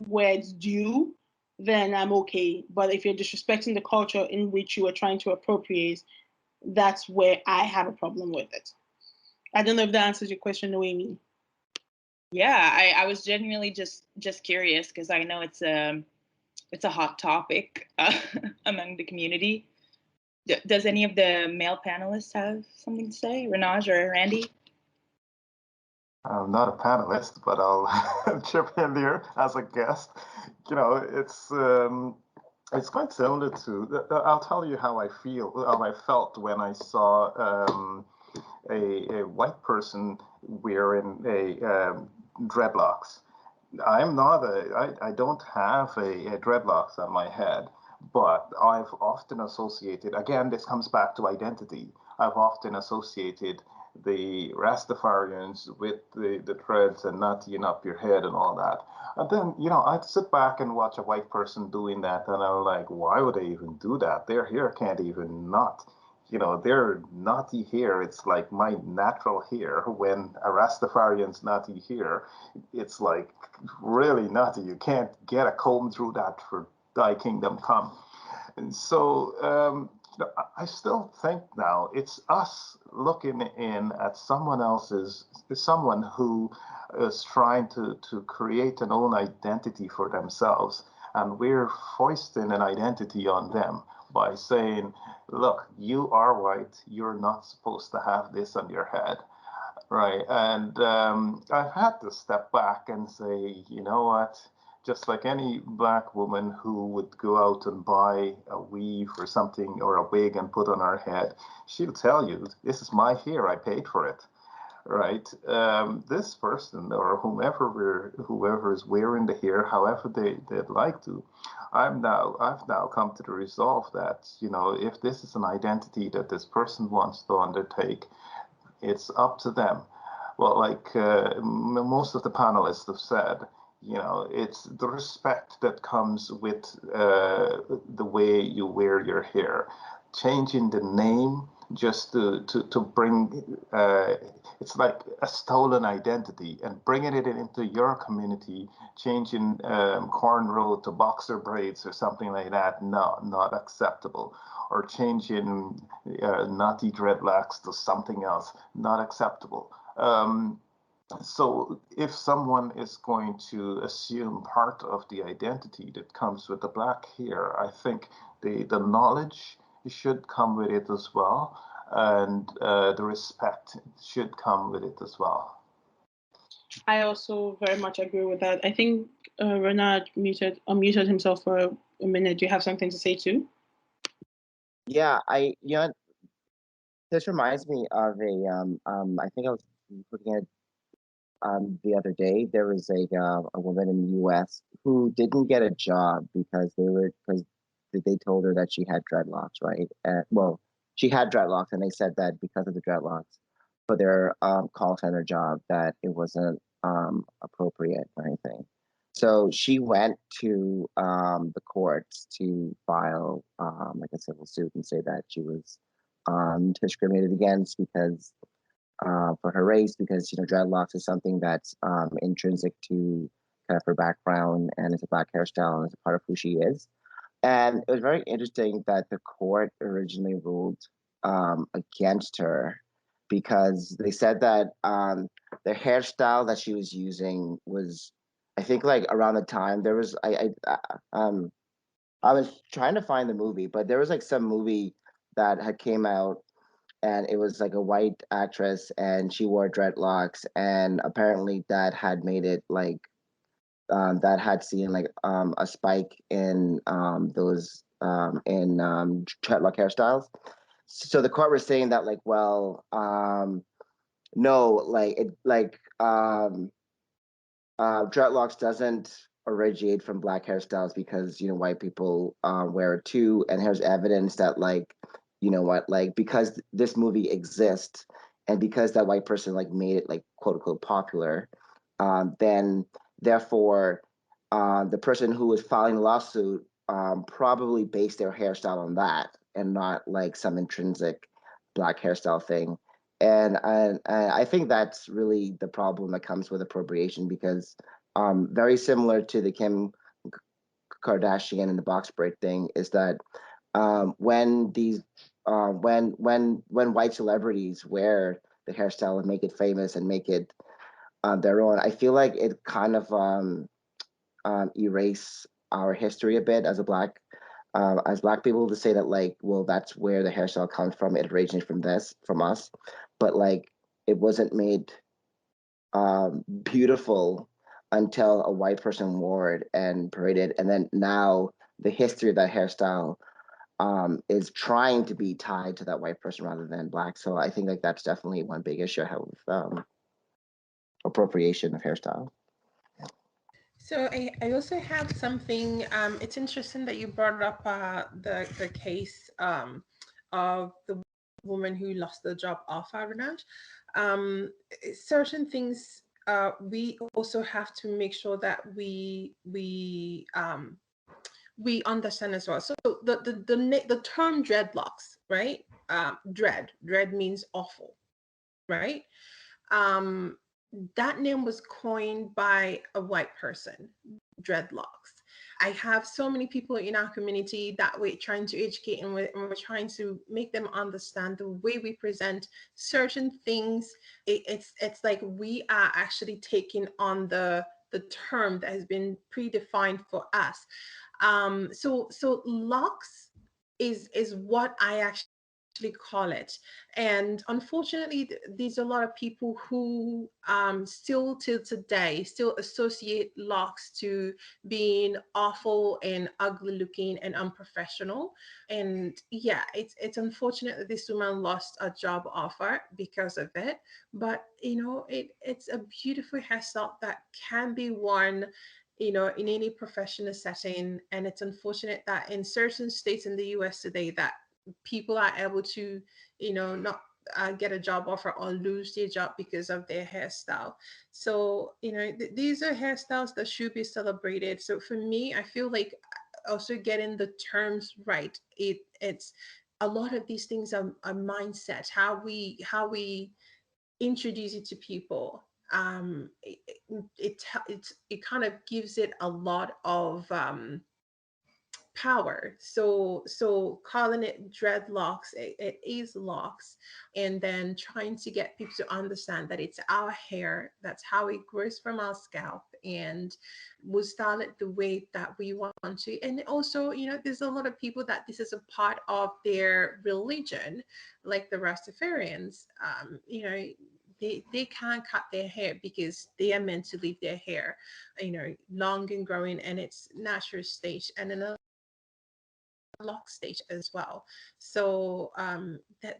where it's due, then I'm okay. But if you're disrespecting the culture in which you are trying to appropriate, that's where I have a problem with it. I don't know if that answers your question, Noemi. Yeah, I was genuinely just curious because I know it's a hot topic among the community. Does any of the male panelists have something to say, Renaj or Randy? I'm not a panelist, but I'll chip in there as a guest. It's quite similar to. I'll tell you how I felt when I saw a white person wearing dreadlocks. I don't have a dreadlocks on my head, but I've often associated. Again, this comes back to identity. I've often associated the Rastafarians with the dreads and knotting up your head and all that. And then, I'd sit back and watch a white person doing that, and I'm like, why would they even do that? Their hair can't even knot. Their knotty hair, it's like my natural hair. When a Rastafarian's knotty hair, it's like really knotty. You can't get a comb through that for thy kingdom come. And so I still think now it's us looking in at someone who is trying to create an own identity for themselves, and we're foisting an identity on them by saying, look, you are white, you're not supposed to have this on your head, right? And I've had to step back and say, you know what? Just like any black woman who would go out and buy a weave or something or a wig and put on her head, she'll tell you, this is my hair, I paid for it, right? This person or whoever is wearing the hair, however they'd like to, I've now come to the resolve that, if this is an identity that this person wants to undertake, it's up to them. Well, like most of the panelists have said, it's the respect that comes with the way you wear your hair. Changing the name just to bring it's like a stolen identity and bringing it into your community, changing cornrow to boxer braids or something like that. No, not acceptable. Or changing naughty dreadlocks to something else, not acceptable. So if someone is going to assume part of the identity that comes with the black hair, I think the knowledge should come with it as well, and the respect should come with it as well. I also very much agree with that. I think Renard unmuted himself for a minute. Do you have something to say too? Yeah, this reminds me of I think I was looking at the other day. There was a woman in the U.S. who didn't get a job because they told her that she had dreadlocks, right? Well, she had dreadlocks, and they said that because of the dreadlocks for their call center job that it wasn't appropriate or anything. So she went to the courts to file like a civil suit and say that she was discriminated against because for her race, because dreadlocks is something that's intrinsic to kind of her background, and it's a black hairstyle and it's a part of who she is. And it was very interesting that the court originally ruled against her because they said that the hairstyle that she was using was, I think, like around the time there was I was trying to find the movie, but there was like some movie that had came out, and it was like a white actress and she wore dreadlocks, and apparently that had made it like that had seen like a spike in those dreadlock hairstyles. So the court was saying that like, well, no, like dreadlocks doesn't originate from black hairstyles because white people wear it too, and there's evidence that like like because this movie exists and because that white person like made it like quote unquote popular, then therefore the person who was filing the lawsuit probably based their hairstyle on that and not like some intrinsic black hairstyle thing. And I think that's really the problem that comes with appropriation because very similar to the Kim Kardashian and the box braid thing is that when these when white celebrities wear the hairstyle and make it famous and make it their own, I feel like it kind of erase our history a bit as black people to say that like, well, that's where the hairstyle comes from. It originated from us, but like it wasn't made beautiful until a white person wore it and paraded, and then now the history of that hairstyle is trying to be tied to that white person rather than black. So I think like that's definitely one big issue I have with appropriation of hairstyle. So I also have something. It's interesting that you brought up the case of the woman who lost the job off Aranaj. Certain things we also have to make sure that we understand as well. So the term dreadlocks, right? Dread means awful, right? Um, that name was coined by a white person, dreadlocks. I have so many people in our community that we're trying to educate, and we're trying to make them understand the way we present certain things. It's like we are actually taking on the term that has been predefined for us. So locks is what I actually call it. And unfortunately, there's a lot of people who still till today still associate locks to being awful and ugly looking and unprofessional. And yeah, it's unfortunate that this woman lost a job offer because of it. But it's a beautiful hairstyle that can be worn in any professional setting. And it's unfortunate that in certain states in the US today that people are able to not get a job offer or lose their job because of their hairstyle. So these are hairstyles that should be celebrated. So for me, I feel like also getting the terms right, it's a lot of these things are mindset, how we introduce it to people. It kind of gives it a lot of power. So calling it dreadlocks, it is locks, and then trying to get people to understand that it's our hair, that's how it grows from our scalp, and we'll style it the way that we want to. And also, there's a lot of people that this is a part of their religion, like the Rastafarians. They can't cut their hair because they are meant to leave their hair, long and growing, and its natural stage, and in a lock stage as well. So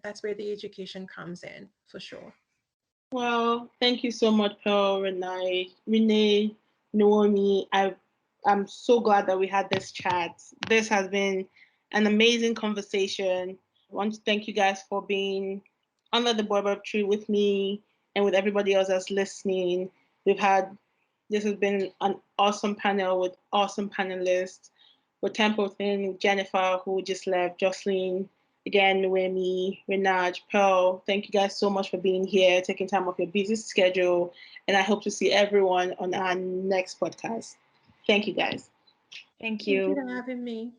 that's where the education comes in for sure. Well, thank you so much, Pearl, Renee, Naomi. I'm so glad that we had this chat. This has been an amazing conversation. I want to thank you guys for being under the baobab tree with me and with everybody else that's listening. This has been an awesome panel with awesome panelists, with Templeton, Jennifer, who just left, Jocelyn, again, Noemi, Renaj, Pearl. Thank you guys so much for being here, taking time off your busy schedule, and I hope to see everyone on our next podcast. Thank you, guys. Thank Thank you you. for having me.